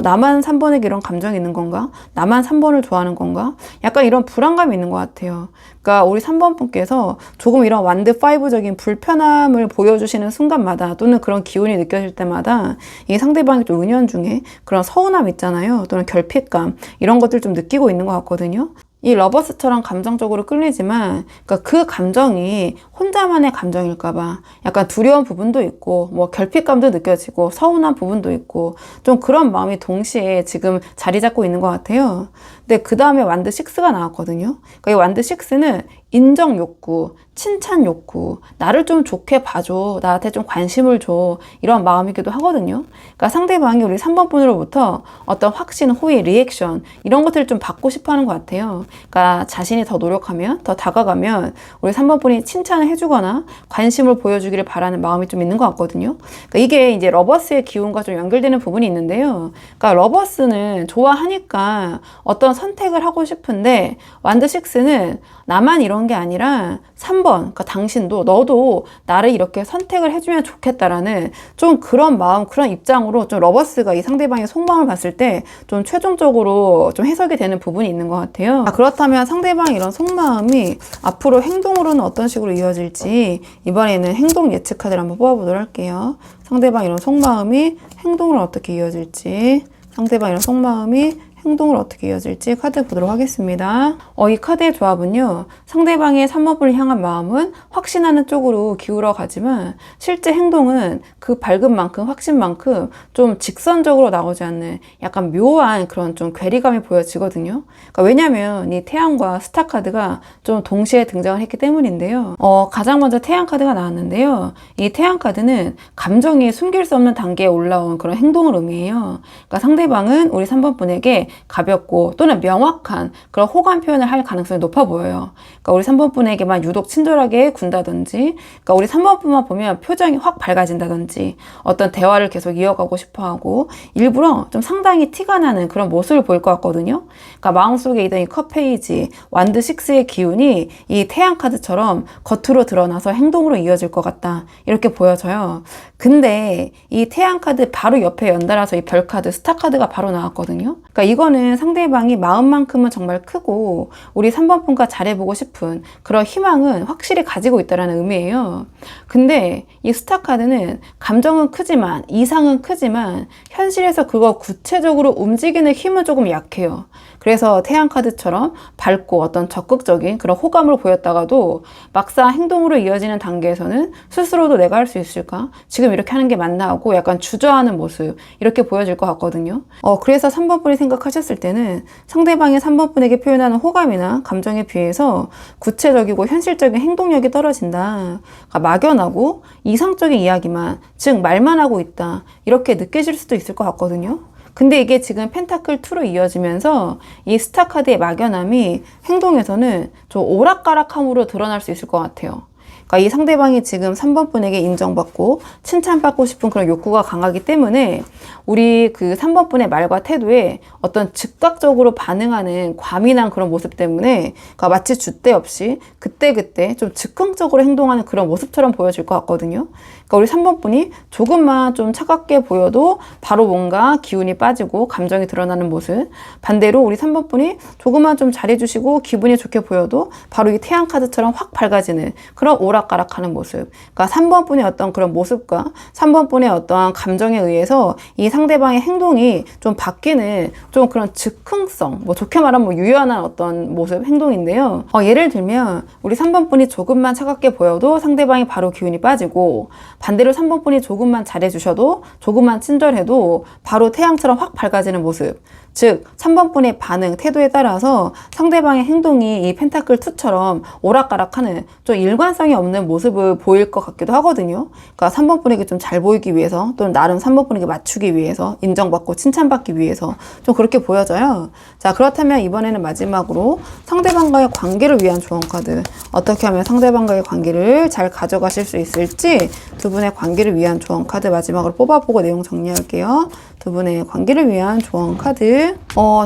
나만 3번에게 이런 감정이 있는 건가? 나만 3번을 좋아하는 건가? 약간 이런 불안감이 있는 것 같아요. 그러니까 우리 3번 분께서 조금 이런 완드 5적인 불편함을 보여주시는 순간마다 또는 그런 기운이 느껴질 때마다 이 상대방이 좀 은연중에 그런 서운함 있잖아요. 또는 결핍감 이런 것들 좀 느끼고 있는 것 같거든요. 이 러버스처럼 감정적으로 끌리지만 그러니까 그 감정이 혼자만의 감정일까봐 약간 두려운 부분도 있고 뭐 결핍감도 느껴지고 서운한 부분도 있고 좀 그런 마음이 동시에 지금 자리 잡고 있는 것 같아요. 근데 그 다음에 완드 6가 나왔거든요. 그러니까 이 완드 6는 인정 욕구, 칭찬 욕구, 나를 좀 좋게 봐줘, 나한테 좀 관심을 줘 이런 마음이기도 하거든요. 그러니까 상대방이 우리 3번 분으로부터 어떤 확신, 호의, 리액션 이런 것들을 좀 받고 싶어 하는 것 같아요. 그러니까 자신이 더 노력하면, 더 다가가면 우리 3번 분이 칭찬을 해주거나 관심을 보여주기를 바라는 마음이 좀 있는 것 같거든요. 그러니까 이게 이제 러버스의 기운과 좀 연결되는 부분이 있는데요. 그러니까 러버스는 좋아하니까 어떤 선택을 하고 싶은데 완드 6는 나만 이런 게 아니라 3번, 그러니까 당신도 너도 나를 이렇게 선택을 해주면 좋겠다라는 좀 그런 마음, 그런 입장으로 좀 러버스가 이 상대방의 속마음을 봤을 때 좀 최종적으로 좀 해석이 되는 부분이 있는 것 같아요. 그렇다면 상대방의 이런 속마음이 앞으로 행동으로는 어떤 식으로 이어질지 이번에는 행동 예측 카드를 한번 뽑아보도록 할게요. 상대방 이런 속마음이 행동으로 어떻게 이어질지, 상대방 이런 속마음이 행동을 어떻게 이어질지 카드 보도록 하겠습니다. 이 카드의 조합은요. 상대방의 3번분을 향한 마음은 확신하는 쪽으로 기울어 가지만 실제 행동은 그 밝은 만큼 확신만큼 좀 직선적으로 나오지 않는 약간 묘한 그런 좀 괴리감이 보여지거든요. 그러니까 왜냐면 이 태양과 스타 카드가 좀 동시에 등장을 했기 때문인데요. 가장 먼저 태양 카드가 나왔는데요. 이 태양 카드는 감정이 숨길 수 없는 단계에 올라온 그런 행동을 의미해요. 그러니까 상대방은 우리 3번 분에게 가볍고 또는 명확한 그런 호감 표현을 할 가능성이 높아 보여요. 그러니까 우리 3번 분에게만 유독 친절하게 군다든지, 그러니까 우리 3번 분만 보면 표정이 확 밝아진다든지, 어떤 대화를 계속 이어가고 싶어하고 일부러 좀 상당히 티가 나는 그런 모습을 보일 것 같거든요. 그러니까 마음속에 있던 이 컵 페이지, 완드 6의 기운이 이 태양 카드처럼 겉으로 드러나서 행동으로 이어질 것 같다. 이렇게 보여져요. 근데 이 태양 카드 바로 옆에 연달아서 이 별 카드, 스타 카드가 바로 나왔거든요. 그러니까 이거는 상대방이 마음만큼은 정말 크고 우리 3번 분과 잘해보고 싶은 그런 희망은 확실히 가지고 있다는 의미예요. 근데 이 스타 카드는 감정은 크지만, 이상은 크지만 현실에서 그거 구체적으로 움직이는 힘은 조금 약해요. 그래서 태양 카드처럼 밝고 어떤 적극적인 그런 호감을 보였다가도 막상 행동으로 이어지는 단계에서는 스스로도 내가 할 수 있을까? 지금 이렇게 하는 게 맞나 하고 약간 주저하는 모습 이렇게 보여질 것 같거든요. 그래서 3번 분이 생각하셨을 때는 상대방이 3번 분에게 표현하는 호감이나 감정에 비해서 구체적이고 현실적인 행동력이 떨어진다. 그러니까 막연하고 이상적인 이야기만, 즉 말만 하고 있다. 이렇게 느껴질 수도 있을 것 같거든요. 근데 이게 지금 펜타클 2로 이어지면서 이 스타 카드의 막연함이 행동에서는 좀 오락가락함으로 드러날 수 있을 것 같아요. 그러니까 이 상대방이 지금 3번 분에게 인정받고 칭찬받고 싶은 그런 욕구가 강하기 때문에 우리 그 3번 분의 말과 태도에 어떤 즉각적으로 반응하는 과민한 그런 모습 때문에 그러니까 마치 줏대 없이 그때그때 좀 즉흥적으로 행동하는 그런 모습처럼 보여질 것 같거든요. 그러니까 우리 3번 분이 조금만 좀 차갑게 보여도 바로 뭔가 기운이 빠지고 감정이 드러나는 모습, 반대로 우리 3번 분이 조금만 좀 잘해주시고 기분이 좋게 보여도 바로 이 태양 카드처럼 확 밝아지는 그런 오락가락하는 모습. 그러니까 3번 분의 어떤 그런 모습과 3번 분의 어떠한 감정에 의해서 이 상대방의 행동이 좀 바뀌는 좀 그런 즉흥성, 뭐 좋게 말하면 뭐 유연한 어떤 모습, 행동인데요. 예를 들면 우리 3번 분이 조금만 차갑게 보여도 상대방이 바로 기운이 빠지고, 반대로 3번 분이 조금만 잘해주셔도, 조금만 친절해도 바로 태양처럼 확 밝아지는 모습. 즉 3번 분의 반응, 태도에 따라서 상대방의 행동이 이 펜타클 2처럼 오락가락하는 좀 일관성이 없는 모습을 보일 것 같기도 하거든요. 그러니까 3번 분에게 좀 잘 보이기 위해서, 또는 나름 3번 분에게 맞추기 위해서, 인정받고 칭찬받기 위해서 좀 그렇게 보여져요. 자, 그렇다면 이번에는 마지막으로 상대방과의 관계를 위한 조언 카드, 어떻게 하면 상대방과의 관계를 잘 가져가실 수 있을지 두 분의 관계를 위한 조언 카드 마지막으로 뽑아보고 내용 정리할게요. 두 분의 관계를 위한 조언 카드.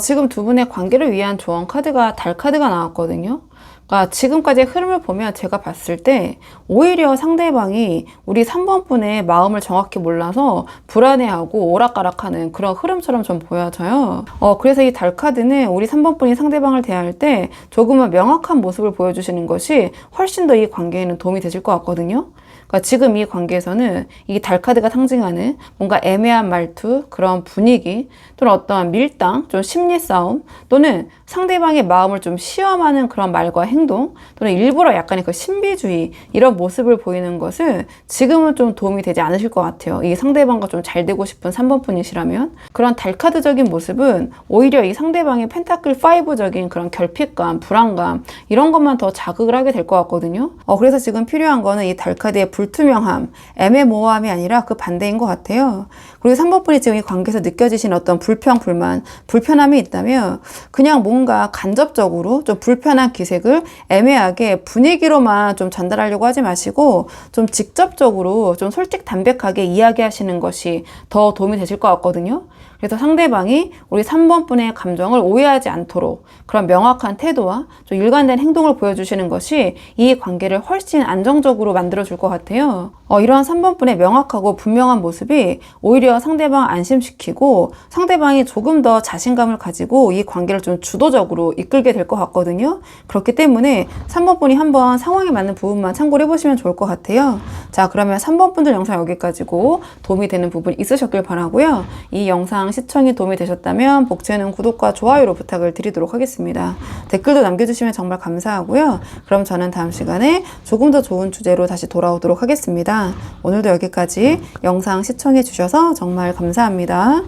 지금 두 분의 관계를 위한 조언 카드가 달 카드가 나왔거든요. 그러니까 지금까지의 흐름을 보면 제가 봤을 때 오히려 상대방이 우리 3번 분의 마음을 정확히 몰라서 불안해하고 오락가락하는 그런 흐름처럼 좀 보여져요. 그래서 이 달 카드는 우리 3번 분이 상대방을 대할 때 조금은 명확한 모습을 보여주시는 것이 훨씬 더 이 관계에는 도움이 되실 것 같거든요. 그러니까 지금 이 관계에서는 이 달 카드가 상징하는 뭔가 애매한 말투, 그런 분위기, 또는 어떠한 밀당, 좀 심리 싸움, 또는 상대방의 마음을 좀 시험하는 그런 말과 행동, 또는 일부러 약간의 그 신비주의, 이런 모습을 보이는 것은 지금은 좀 도움이 되지 않으실 것 같아요. 이 상대방과 좀 잘 되고 싶은 3번 분이시라면. 그런 달 카드적인 모습은 오히려 이 상대방의 펜타클 5적인 그런 결핍감, 불안감, 이런 것만 더 자극을 하게 될 것 같거든요. 그래서 지금 필요한 거는 이 달 카드의 불투명함, 애매모호함이 아니라 그 반대인 것 같아요. 그리고 3번 분이 지금 이 관계에서 느껴지신 어떤 불평, 불만, 불편함이 있다면 그냥 뭔가 간접적으로 좀 불편한 기색을 애매하게 분위기로만 좀 전달하려고 하지 마시고 좀 직접적으로 좀 솔직 담백하게 이야기하시는 것이 더 도움이 되실 것 같거든요. 그래서 상대방이 우리 3번 분의 감정을 오해하지 않도록 그런 명확한 태도와 좀 일관된 행동을 보여주시는 것이 이 관계를 훨씬 안정적으로 만들어줄 것 같아요. 이러한 3번 분의 명확하고 분명한 모습이 오히려 상대방을 안심시키고 상대방이 조금 더 자신감을 가지고 이 관계를 좀 주도적으로 이끌게 될 것 같거든요. 그렇기 때문에 3번 분이 한번 상황에 맞는 부분만 참고를 해보시면 좋을 것 같아요. 자, 그러면 3번 분들 영상 여기까지고 도움이 되는 부분 있으셨길 바라고요. 이 영상 시청이 도움이 되셨다면 복제는 구독과 좋아요로 부탁을 드리도록 하겠습니다. 댓글도 남겨주시면 정말 감사하고요. 그럼 저는 다음 시간에 조금 더 좋은 주제로 다시 돌아오도록 하겠습니다. 오늘도 여기까지 영상 시청해 주셔서 정말 감사합니다.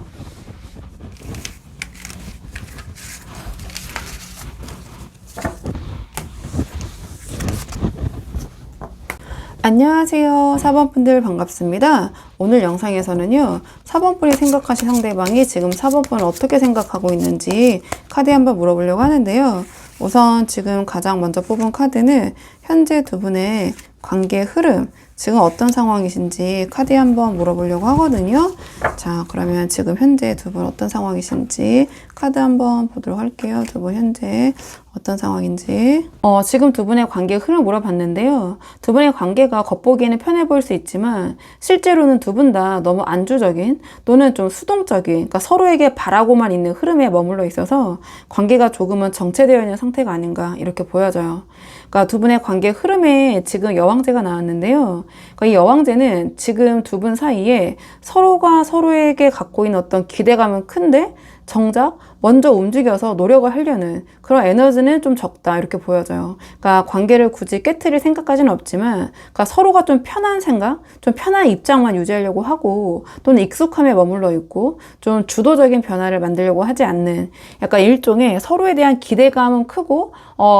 안녕하세요. 4번 분들 반갑습니다. 오늘 영상에서는요, 4번 분이 생각하신 상대방이 지금 4번 분을 어떻게 생각하고 있는지 카드에 한번 물어보려고 하는데요. 우선 지금 가장 먼저 뽑은 카드는 현재 두 분의 관계의 흐름, 지금 어떤 상황이신지 카드에 한번 물어보려고 하거든요. 자, 그러면 지금 현재 두 분 어떤 상황이신지 카드 한번 보도록 할게요. 두 분 현재 어떤 상황인지. 지금 두 분의 관계의 흐름을 물어봤는데요. 두 분의 관계가 겉보기에는 편해 보일 수 있지만 실제로는 두 분 다 너무 안주적인 또는 좀 수동적인, 그러니까 서로에게 바라고만 있는 흐름에 머물러 있어서 관계가 조금은 정체되어 있는 상태가 아닌가 이렇게 보여져요. 그러니까 두 분의 관계 흐름에 지금 여왕제가 나왔는데요. 그러니까 이 여왕제는 지금 두 분 사이에 서로가 서로에게 갖고 있는 어떤 기대감은 큰데 정작 먼저 움직여서 노력을 하려는 그런 에너지는 좀 적다 이렇게 보여져요. 그러니까 관계를 굳이 깨트릴 생각까지는 없지만 그러니까 서로가 좀 편한 생각, 좀 편한 입장만 유지하려고 하고 또는 익숙함에 머물러 있고 좀 주도적인 변화를 만들려고 하지 않는 약간 일종의 서로에 대한 기대감은 크고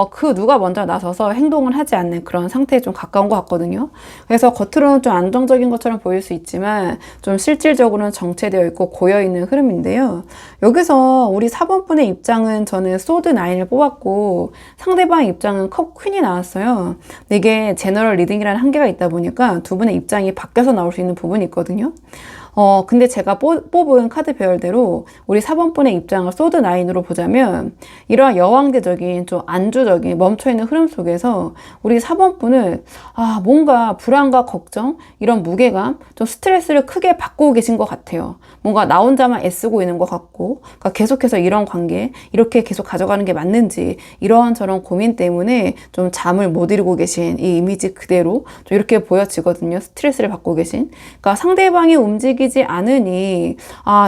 그 누가 먼저 나서서 행동을 하지 않는 그런 상태에 좀 가까운 것 같거든요. 그래서 겉으로는 좀 안정적인 것처럼 보일 수 있지만 좀 실질적으로는 정체되어 있고 고여있는 흐름인데요. 여기서 우리 4번 분의 입장은 저는 소드 9을 뽑았고 상대방 입장은 컵 퀸이 나왔어요. 근데 이게 제너럴 리딩이라는 한계가 있다 보니까 두 분의 입장이 바뀌어서 나올 수 있는 부분이 있거든요. 근데 제가 뽑은 카드 배열대로 우리 4번 분의 입장을 소드 9으로 보자면 이러한 여왕제적인 좀 안주적인 멈춰있는 흐름 속에서 우리 4번 분은 뭔가 불안과 걱정, 이런 무게감, 좀 스트레스를 크게 받고 계신 것 같아요. 뭔가 나 혼자만 애쓰고 있는 것 같고, 그러니까 계속해서 이런 관계, 이렇게 계속 가져가는 게 맞는지 이런저런 고민 때문에 좀 잠을 못 이루고 계신 이 이미지 그대로 좀 이렇게 보여지거든요. 스트레스를 받고 계신. 그러니까 상대방이 움직이지 않으니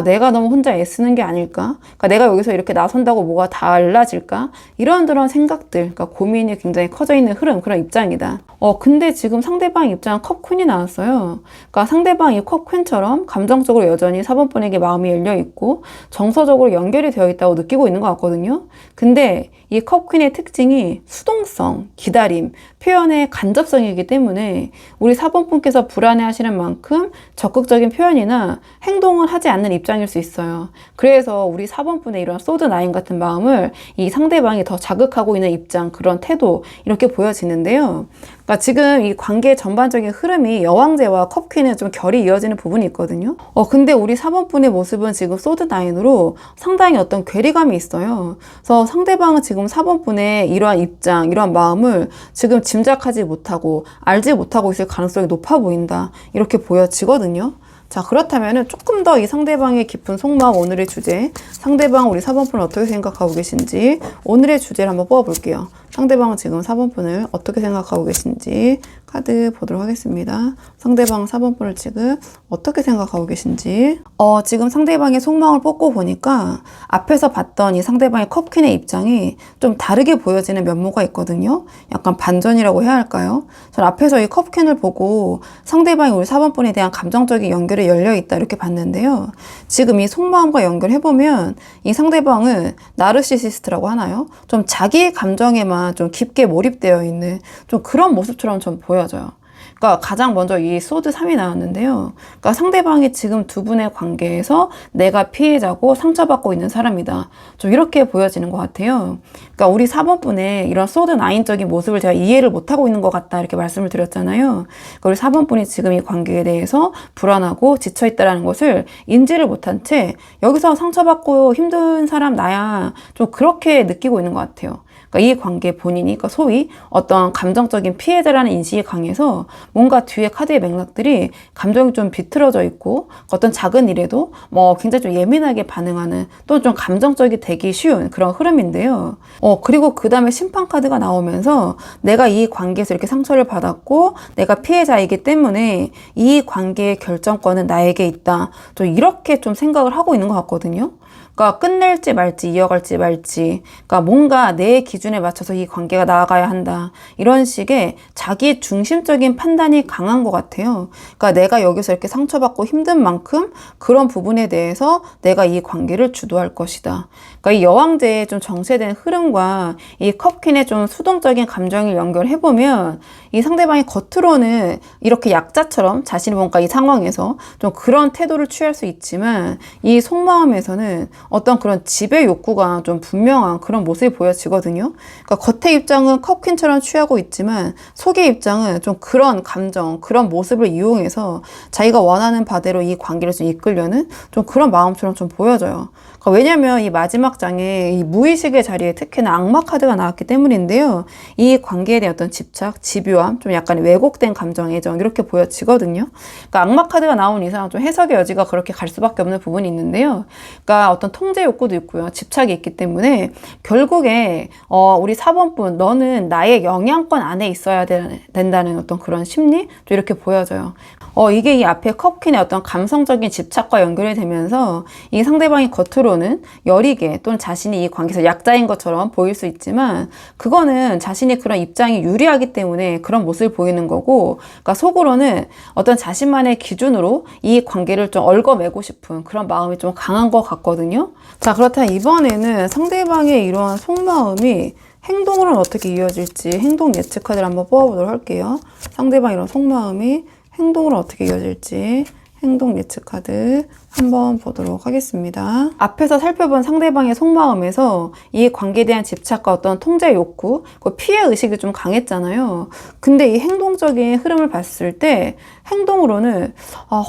내가 너무 혼자 애쓰는 게 아닐까? 그러니까 내가 여기서 이렇게 나선다고 뭐가 달라질까? 이런저런 생각들, 그러니까 고민이 굉장히 커져 있는 흐름, 그런 입장이다. 근데 지금 상대방 입장은 컵퀸이 나왔어요. 그러니까 상대방이 컵퀸처럼 감정적으로 여전히 4번 분에게 마음이 열려 있고 정서적으로 연결이 되어 있다고 느끼고 있는 것 같거든요. 근데 이 컵퀸의 특징이 수동성, 기다림, 표현의 간접성이기 때문에 우리 4번 분께서 불안해 하시는 만큼 적극적인 표현이나 행동을 하지 않는 입장일 수 있어요. 그래서 우리 4번 분의 이런 소드 9 같은 마음을 이 상대방이 더 자극하고 있는 입장, 그런 태도 이렇게 보여지는데요. 그러니까 지금 이 관계의 전반적인 흐름이 여왕제와 컵퀸은 좀 결이 이어지는 부분이 있거든요. 근데 우리 4번 분의 모습은 지금 소드9으로 상당히 어떤 괴리감이 있어요. 그래서 상대방은 지금 4번 분의 이러한 입장, 이러한 마음을 지금 짐작하지 못하고 알지 못하고 있을 가능성이 높아 보인다. 이렇게 보여지거든요. 자, 그렇다면은 조금 더 이 상대방의 깊은 속마음, 오늘의 주제, 상대방 우리 4번 분을 어떻게 생각하고 계신지 오늘의 주제를 한번 뽑아볼게요. 상대방은 지금 4번 분을 어떻게 생각하고 계신지 카드 보도록 하겠습니다. 상대방 4번 분을 지금 어떻게 생각하고 계신지. 지금 상대방의 속마음을 뽑고 보니까 앞에서 봤던 이 상대방의 컵퀸의 입장이 좀 다르게 보여지는 면모가 있거든요. 약간 반전이라고 해야 할까요? 전 앞에서 이 컵퀸을 보고 상대방이 우리 4번 분에 대한 감정적인 연결이 열려있다 이렇게 봤는데요. 지금 이 속마음과 연결해보면 이 상대방은 나르시시스트라고 하나요? 좀 자기 감정에만 좀 깊게 몰입되어 있는 좀 그런 모습처럼 좀 보여져요. 그러니까 가장 먼저 이 소드 3이 나왔는데요. 그러니까 상대방이 지금 두 분의 관계에서 내가 피해자고 상처받고 있는 사람이다. 좀 이렇게 보여지는 것 같아요. 그러니까 우리 4번 분의 이런 소드 9적인 모습을 제가 이해를 못하고 있는 것 같다 이렇게 말씀을 드렸잖아요. 그러니까 우리 4번 분이 지금 이 관계에 대해서 불안하고 지쳐있다는 것을 인지를 못한 채 여기서 상처받고 힘든 사람 나야 좀 그렇게 느끼고 있는 것 같아요. 그러니까 이 관계 본인이, 그러니까 소위 어떤 감정적인 피해자라는 인식이 강해서 뭔가 뒤에 카드의 맥락들이 감정이 좀 비틀어져 있고 어떤 작은 일에도 굉장히 좀 예민하게 반응하는 또 좀 감정적이 되기 쉬운 그런 흐름인데요. 그리고 그 다음에 심판 카드가 나오면서 내가 이 관계에서 이렇게 상처를 받았고 내가 피해자이기 때문에 이 관계의 결정권은 나에게 있다. 좀 이렇게 좀 생각을 하고 있는 것 같거든요. 그러니까 끝낼지 말지 이어갈지 말지, 그러니까 뭔가 내 기준에 맞춰서 이 관계가 나아가야 한다. 이런 식의 자기 중심적인 판단이 강한 것 같아요. 그러니까 내가 여기서 이렇게 상처받고 힘든 만큼 그런 부분에 대해서 내가 이 관계를 주도할 것이다. 그러니까 이 여왕제의 좀 정체된 흐름과 이 컵퀸의 좀 수동적인 감정을 연결해보면 이 상대방이 겉으로는 이렇게 약자처럼 자신이 뭔가 이 상황에서 좀 그런 태도를 취할 수 있지만 이 속마음에서는 어떤 그런 지배 욕구가 좀 분명한 그런 모습이 보여지거든요. 그러니까 겉의 입장은 컵퀸처럼 취하고 있지만 속의 입장은 좀 그런 감정, 그런 모습을 이용해서 자기가 원하는 바대로 이 관계를 좀 이끌려는 좀 그런 마음처럼 좀 보여져요. 그러니까 왜냐면 이 마지막 장에 이 무의식의 자리에 특히나 악마 카드가 나왔기 때문인데요. 이 관계에 대한 어떤 집착, 집요함, 좀 약간 왜곡된 감정, 애정 이렇게 보여지거든요. 그러니까 악마 카드가 나온 이상 좀 해석의 여지가 그렇게 갈 수밖에 없는 부분이 있는데요. 그러니까 어떤 통제 욕구도 있고요. 집착이 있기 때문에 결국에 우리 4번 분 너는 나의 영향권 안에 있어야 된다는 어떤 그런 심리? 좀 이렇게 보여져요. 이게 이 앞에 컵퀸의 어떤 감성적인 집착과 연결이 되면서 이 상대방이 겉으로는 여리게 또는 자신이 이 관계에서 약자인 것처럼 보일 수 있지만 그거는 자신이 그런 입장이 유리하기 때문에 그런 모습을 보이는 거고, 그러니까 속으로는 어떤 자신만의 기준으로 이 관계를 좀 얽어매고 싶은 그런 마음이 좀 강한 것 같거든요. 자, 그렇다면 이번에는 상대방의 이러한 속마음이 행동으로는 어떻게 이어질지 행동 예측 카드를 한번 뽑아보도록 할게요. 상대방 이런 속마음이 행동으로 어떻게 이어질지 행동 예측 카드 한번 보도록 하겠습니다. 앞에서 살펴본 상대방의 속마음에서 이 관계에 대한 집착과 어떤 통제 욕구, 그 피해 의식이 좀 강했잖아요. 근데 이 행동적인 흐름을 봤을 때 행동으로는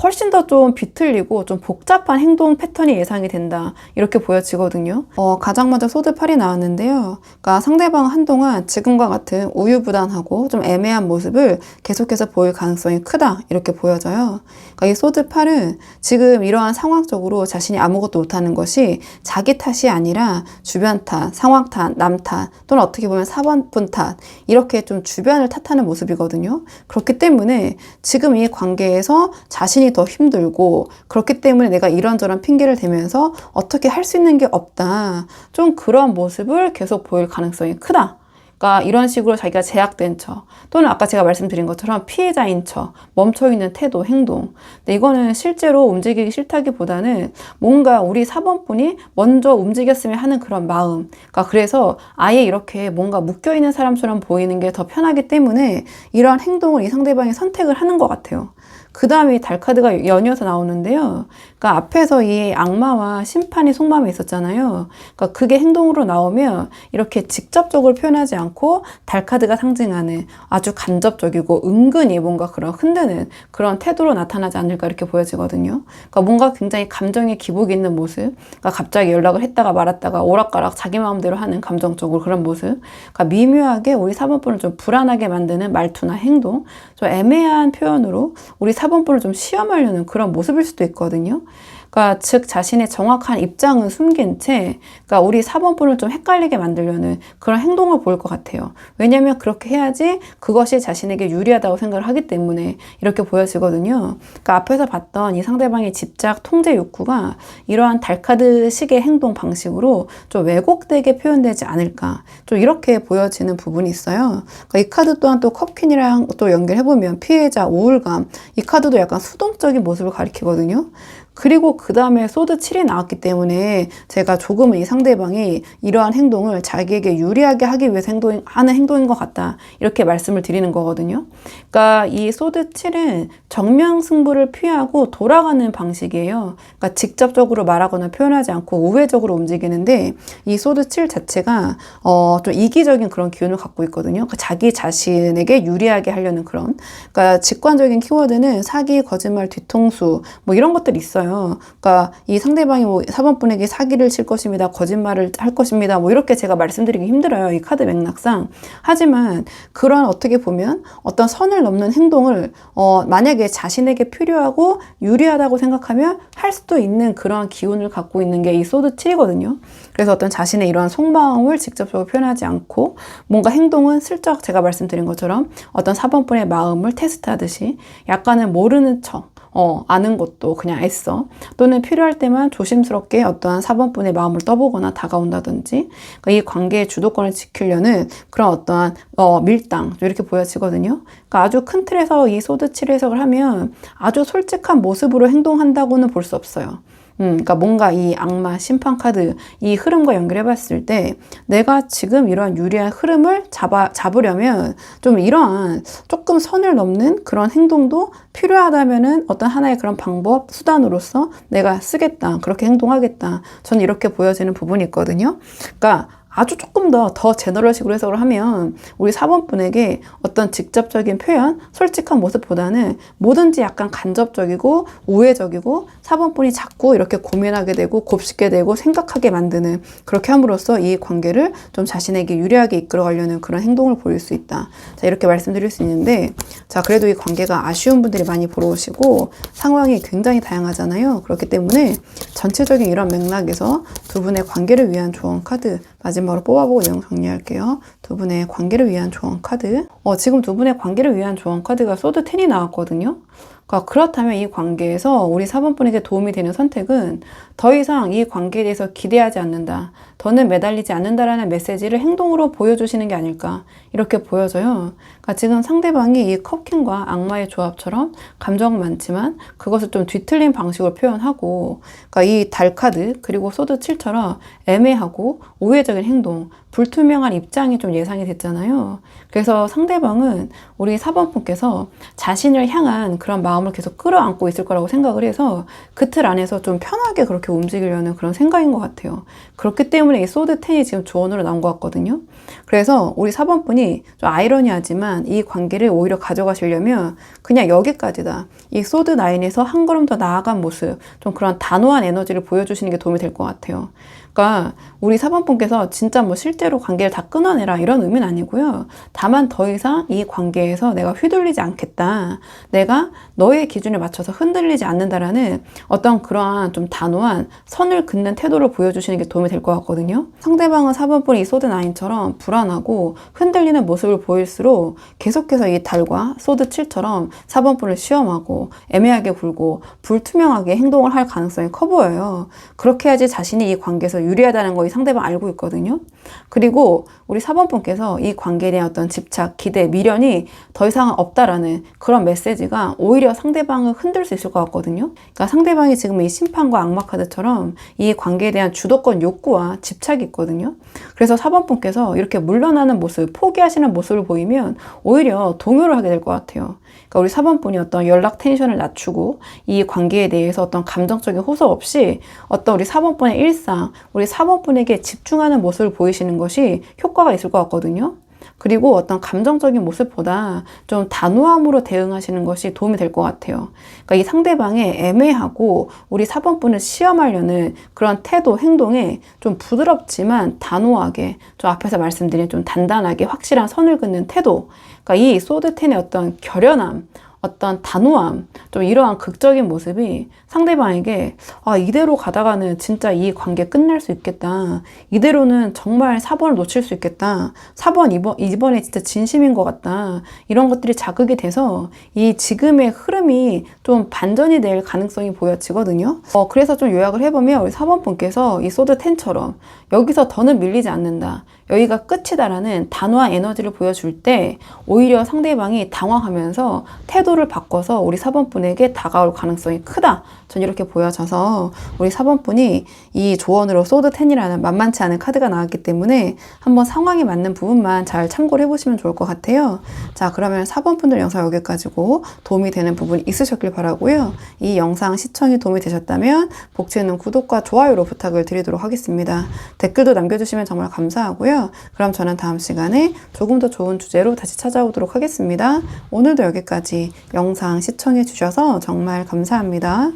훨씬 더 좀 비틀리고 좀 복잡한 행동 패턴이 예상이 된다. 이렇게 보여지거든요. 가장 먼저 소드 8이 나왔는데요. 그러니까 상대방은 한동안 지금과 같은 우유부단하고 좀 애매한 모습을 계속해서 보일 가능성이 크다. 이렇게 보여져요. 그러니까 이 소드 8은 지금 이러한 상황 속으로 자신이 아무것도 못하는 것이 자기 탓이 아니라 주변 탓, 상황 탓, 남 탓, 또는 어떻게 보면 4번 분 탓, 이렇게 좀 주변을 탓하는 모습이거든요. 그렇기 때문에 지금 이 관계에서 자신이 더 힘들고, 그렇기 때문에 내가 이런저런 핑계를 대면서 어떻게 할 수 있는 게 없다. 좀 그런 모습을 계속 보일 가능성이 크다. 그러니까 이런 식으로 자기가 제약된 척, 또는 아까 제가 말씀드린 것처럼 피해자인 척, 멈춰있는 태도, 행동. 근데 이거는 실제로 움직이기 싫다기보다는 뭔가 우리 4번 분이 먼저 움직였으면 하는 그런 마음. 그러니까 그래서 아예 이렇게 뭔가 묶여있는 사람처럼 보이는 게 더 편하기 때문에 이러한 행동을 이 상대방이 선택을 하는 것 같아요. 그 다음에 달 카드가 연이어서 나오는데요. 그러니까 앞에서 이 악마와 심판이 속마음에 있었잖아요. 그러니까 그게 행동으로 나오면 이렇게 직접적으로 표현하지 않고 달카드가 상징하는 아주 간접적이고 은근히 뭔가 그런 흔드는 그런 태도로 나타나지 않을까 이렇게 보여지거든요. 그러니까 뭔가 굉장히 감정의 기복이 있는 모습, 그러니까 갑자기 연락을 했다가 말았다가 오락가락 자기 마음대로 하는 감정적으로 그런 모습, 그러니까 미묘하게 우리 4번분을 좀 불안하게 만드는 말투나 행동, 좀 애매한 표현으로 우리 4번분을 좀 시험하려는 그런 모습일 수도 있거든요. 그러니까 즉 자신의 정확한 입장은 숨긴 채 그러니까 우리 4번분을 좀 헷갈리게 만들려는 그런 행동을 보일 것 같아요. 왜냐하면 그렇게 해야지 그것이 자신에게 유리하다고 생각을 하기 때문에 이렇게 보여지거든요. 그러니까 앞에서 봤던 이 상대방의 집착, 통제 욕구가 이러한 달카드식의 행동 방식으로 좀 왜곡되게 표현되지 않을까, 좀 이렇게 보여지는 부분이 있어요. 그러니까 이 카드 또한 또 컵퀸이랑 또 연결해보면 피해자, 우울감, 이 카드도 약간 수동적인 모습을 가리키거든요. 그리고 그 다음에 소드 7이 나왔기 때문에 제가 조금은 이 상대방이 이러한 행동을 자기에게 유리하게 하기 위해서 하는 행동인 것 같다, 이렇게 말씀을 드리는 거거든요. 그러니까 이 소드 7은 정면 승부를 피하고 돌아가는 방식이에요. 그러니까 직접적으로 말하거나 표현하지 않고 우회적으로 움직이는데 이 소드 7 자체가 좀 이기적인 그런 기운을 갖고 있거든요. 그러니까 자기 자신에게 유리하게 하려는 그런, 그러니까 직관적인 키워드는 사기, 거짓말, 뒤통수 뭐 이런 것들이 있어요. 그러니까 이 상대방이 뭐 4번분에게 사기를 칠 것입니다, 거짓말을 할 것입니다, 뭐 이렇게 제가 말씀드리기 힘들어요, 이 카드 맥락상. 하지만 그런 어떻게 보면 어떤 선을 넘는 행동을 만약에 자신에게 필요하고 유리하다고 생각하면 할 수도 있는 그런 기운을 갖고 있는 게 이 소드 7이거든요. 그래서 어떤 자신의 이러한 속마음을 직접적으로 표현하지 않고 뭔가 행동은 슬쩍 제가 말씀드린 것처럼 어떤 4번분의 마음을 테스트하듯이 약간은 모르는 척, 아는 것도 그냥 애써, 또는 필요할 때만 조심스럽게 어떠한 4번분의 마음을 떠보거나 다가온다든지, 그러니까 이 관계의 주도권을 지키려는 그런 어떠한 밀당, 이렇게 보여지거든요. 그러니까 아주 큰 틀에서 이 소드 7 해석을 하면 아주 솔직한 모습으로 행동한다고는 볼 수 없어요. 그러니까 뭔가 이 악마, 심판 카드 이 흐름과 연결해 봤을 때 내가 지금 이러한 유리한 흐름을 잡으려면 좀 이러한 조금 선을 넘는 그런 행동도 필요하다면은 어떤 하나의 그런 방법, 수단으로서 내가 쓰겠다, 그렇게 행동하겠다, 저는 이렇게 보여지는 부분이 있거든요. 그러니까 아주 조금 더 제너럴식으로 해석을 하면 우리 4번분에게 어떤 직접적인 표현, 솔직한 모습보다는 뭐든지 약간 간접적이고 우회적이고 4번분이 자꾸 이렇게 고민하게 되고 곱씹게 되고 생각하게 만드는, 그렇게 함으로써 이 관계를 좀 자신에게 유리하게 이끌어가려는 그런 행동을 보일 수 있다. 자, 이렇게 말씀드릴 수 있는데, 자, 그래도 이 관계가 아쉬운 분들이 많이 보러 오시고 상황이 굉장히 다양하잖아요. 그렇기 때문에 전체적인 이런 맥락에서 두 분의 관계를 위한 조언 카드 마지막으로 뽑아보고 내용 정리할게요. 두 분의 관계를 위한 조언 카드. 지금 두 분의 관계를 위한 조언 카드가 소드 10이 나왔거든요. 그러니까 그렇다면 이 관계에서 우리 4번분에게 도움이 되는 선택은 더 이상 이 관계에 대해서 기대하지 않는다, 더는 매달리지 않는다라는 메시지를 행동으로 보여주시는 게 아닐까, 이렇게 보여져요. 그러니까 지금 상대방이 이 컵킹과 악마의 조합처럼 감정은 많지만 그것을 좀 뒤틀린 방식으로 표현하고, 그러니까 이 달카드 그리고 소드 7처럼 애매하고 우회적인 행동, 불투명한 입장이 좀 예상이 됐잖아요. 그래서 상대방은 우리 4번분께서 자신을 향한 그런 마음을 계속 끌어안고 있을 거라고 생각을 해서 그 틀 안에서 좀 편하게 그렇게 움직이려는 그런 생각인 것 같아요. 그렇기 때문에 이 소드 10이 지금 조언으로 나온 것 같거든요. 그래서 우리 4번분이 좀 아이러니하지만 이 관계를 오히려 가져가시려면 그냥 여기까지다, 이 소드 9에서 한 걸음 더 나아간 모습, 좀 그런 단호한 에너지를 보여주시는 게 도움이 될 것 같아요. 그러니까 우리 4번분께서 진짜 뭐 실제로 관계를 다 끊어내라 이런 의미는 아니고요. 다만 더 이상 이 관계에서 내가 휘둘리지 않겠다, 내가 너의 기준에 맞춰서 흔들리지 않는다라는 어떤 그러한 좀 단호한 선을 긋는 태도를 보여주시는 게 도움이 될 것 같거든요. 상대방은 4번분이 이 소드 9처럼 불안하고 흔들리는 모습을 보일수록 계속해서 이 달과 소드 7처럼 4번분을 시험하고 애매하게 굴고 불투명하게 행동을 할 가능성이 커 보여요. 그렇게 해야지 자신이 이 관계에서 유리하다는 거 이 상대방 알고 있거든요. 그리고 우리 4번분께서 이 관계에 대한 어떤 집착, 기대, 미련이 더 이상 없다라는 그런 메시지가 오히려 상대방을 흔들 수 있을 것 같거든요. 그러니까 상대방이 지금 이 심판과 악마 카드처럼 이 관계에 대한 주도권 욕구와 집착이 있거든요. 그래서 4번분께서 이렇게 물러나는 모습, 포기하시는 모습을 보이면 오히려 동요를 하게 될 것 같아요. 그러니까 우리 4번분이 어떤 연락 텐션을 낮추고 이 관계에 대해서 어떤 감정적인 호소 없이 어떤 우리 4번분의 일상, 우리 4번분에게 집중하는 모습을 보이시는 것이 효과가 있을 것 같거든요. 그리고 어떤 감정적인 모습보다 좀 단호함으로 대응하시는 것이 도움이 될 것 같아요. 그러니까 이 상대방의 애매하고 우리 4번분을 시험하려는 그런 태도, 행동에 좀 부드럽지만 단호하게, 좀 앞에서 말씀드린 좀 단단하게 확실한 선을 긋는 태도. 그러니까 이 소드 10의 어떤 결연함, 어떤 단호함, 좀 이러한 극적인 모습이 상대방에게 이대로 가다가는 진짜 이 관계 끝날 수 있겠다. 이대로는 정말 4번을 놓칠 수 있겠다. 4번 이번에 진짜 진심인 것 같다. 이런 것들이 자극이 돼서 이 지금의 흐름이 좀 반전이 될 가능성이 보여지거든요. 그래서 좀 요약을 해보면 우리 4번 분께서 이 소드 10처럼 여기서 더는 밀리지 않는다. 여기가 끝이다라는 단호한 에너지를 보여줄 때 오히려 상대방이 당황하면서 태도를 바꿔서 우리 4번 분에게 다가올 가능성이 크다. 전 이렇게 보여져서 우리 4번 분이 이 조언으로 소드 10이라는 만만치 않은 카드가 나왔기 때문에 한번 상황에 맞는 부분만 잘 참고를 해보시면 좋을 것 같아요. 자, 그러면 4번 분들 영상 여기까지고 도움이 되는 부분이 있으셨길 바라고요. 이 영상 시청이 도움이 되셨다면 복지는 구독과 좋아요로 부탁을 드리도록 하겠습니다. 댓글도 남겨주시면 정말 감사하고요. 그럼 저는 다음 시간에 조금 더 좋은 주제로 다시 찾아오도록 하겠습니다. 오늘도 여기까지 영상 시청해 주셔서 정말 감사합니다.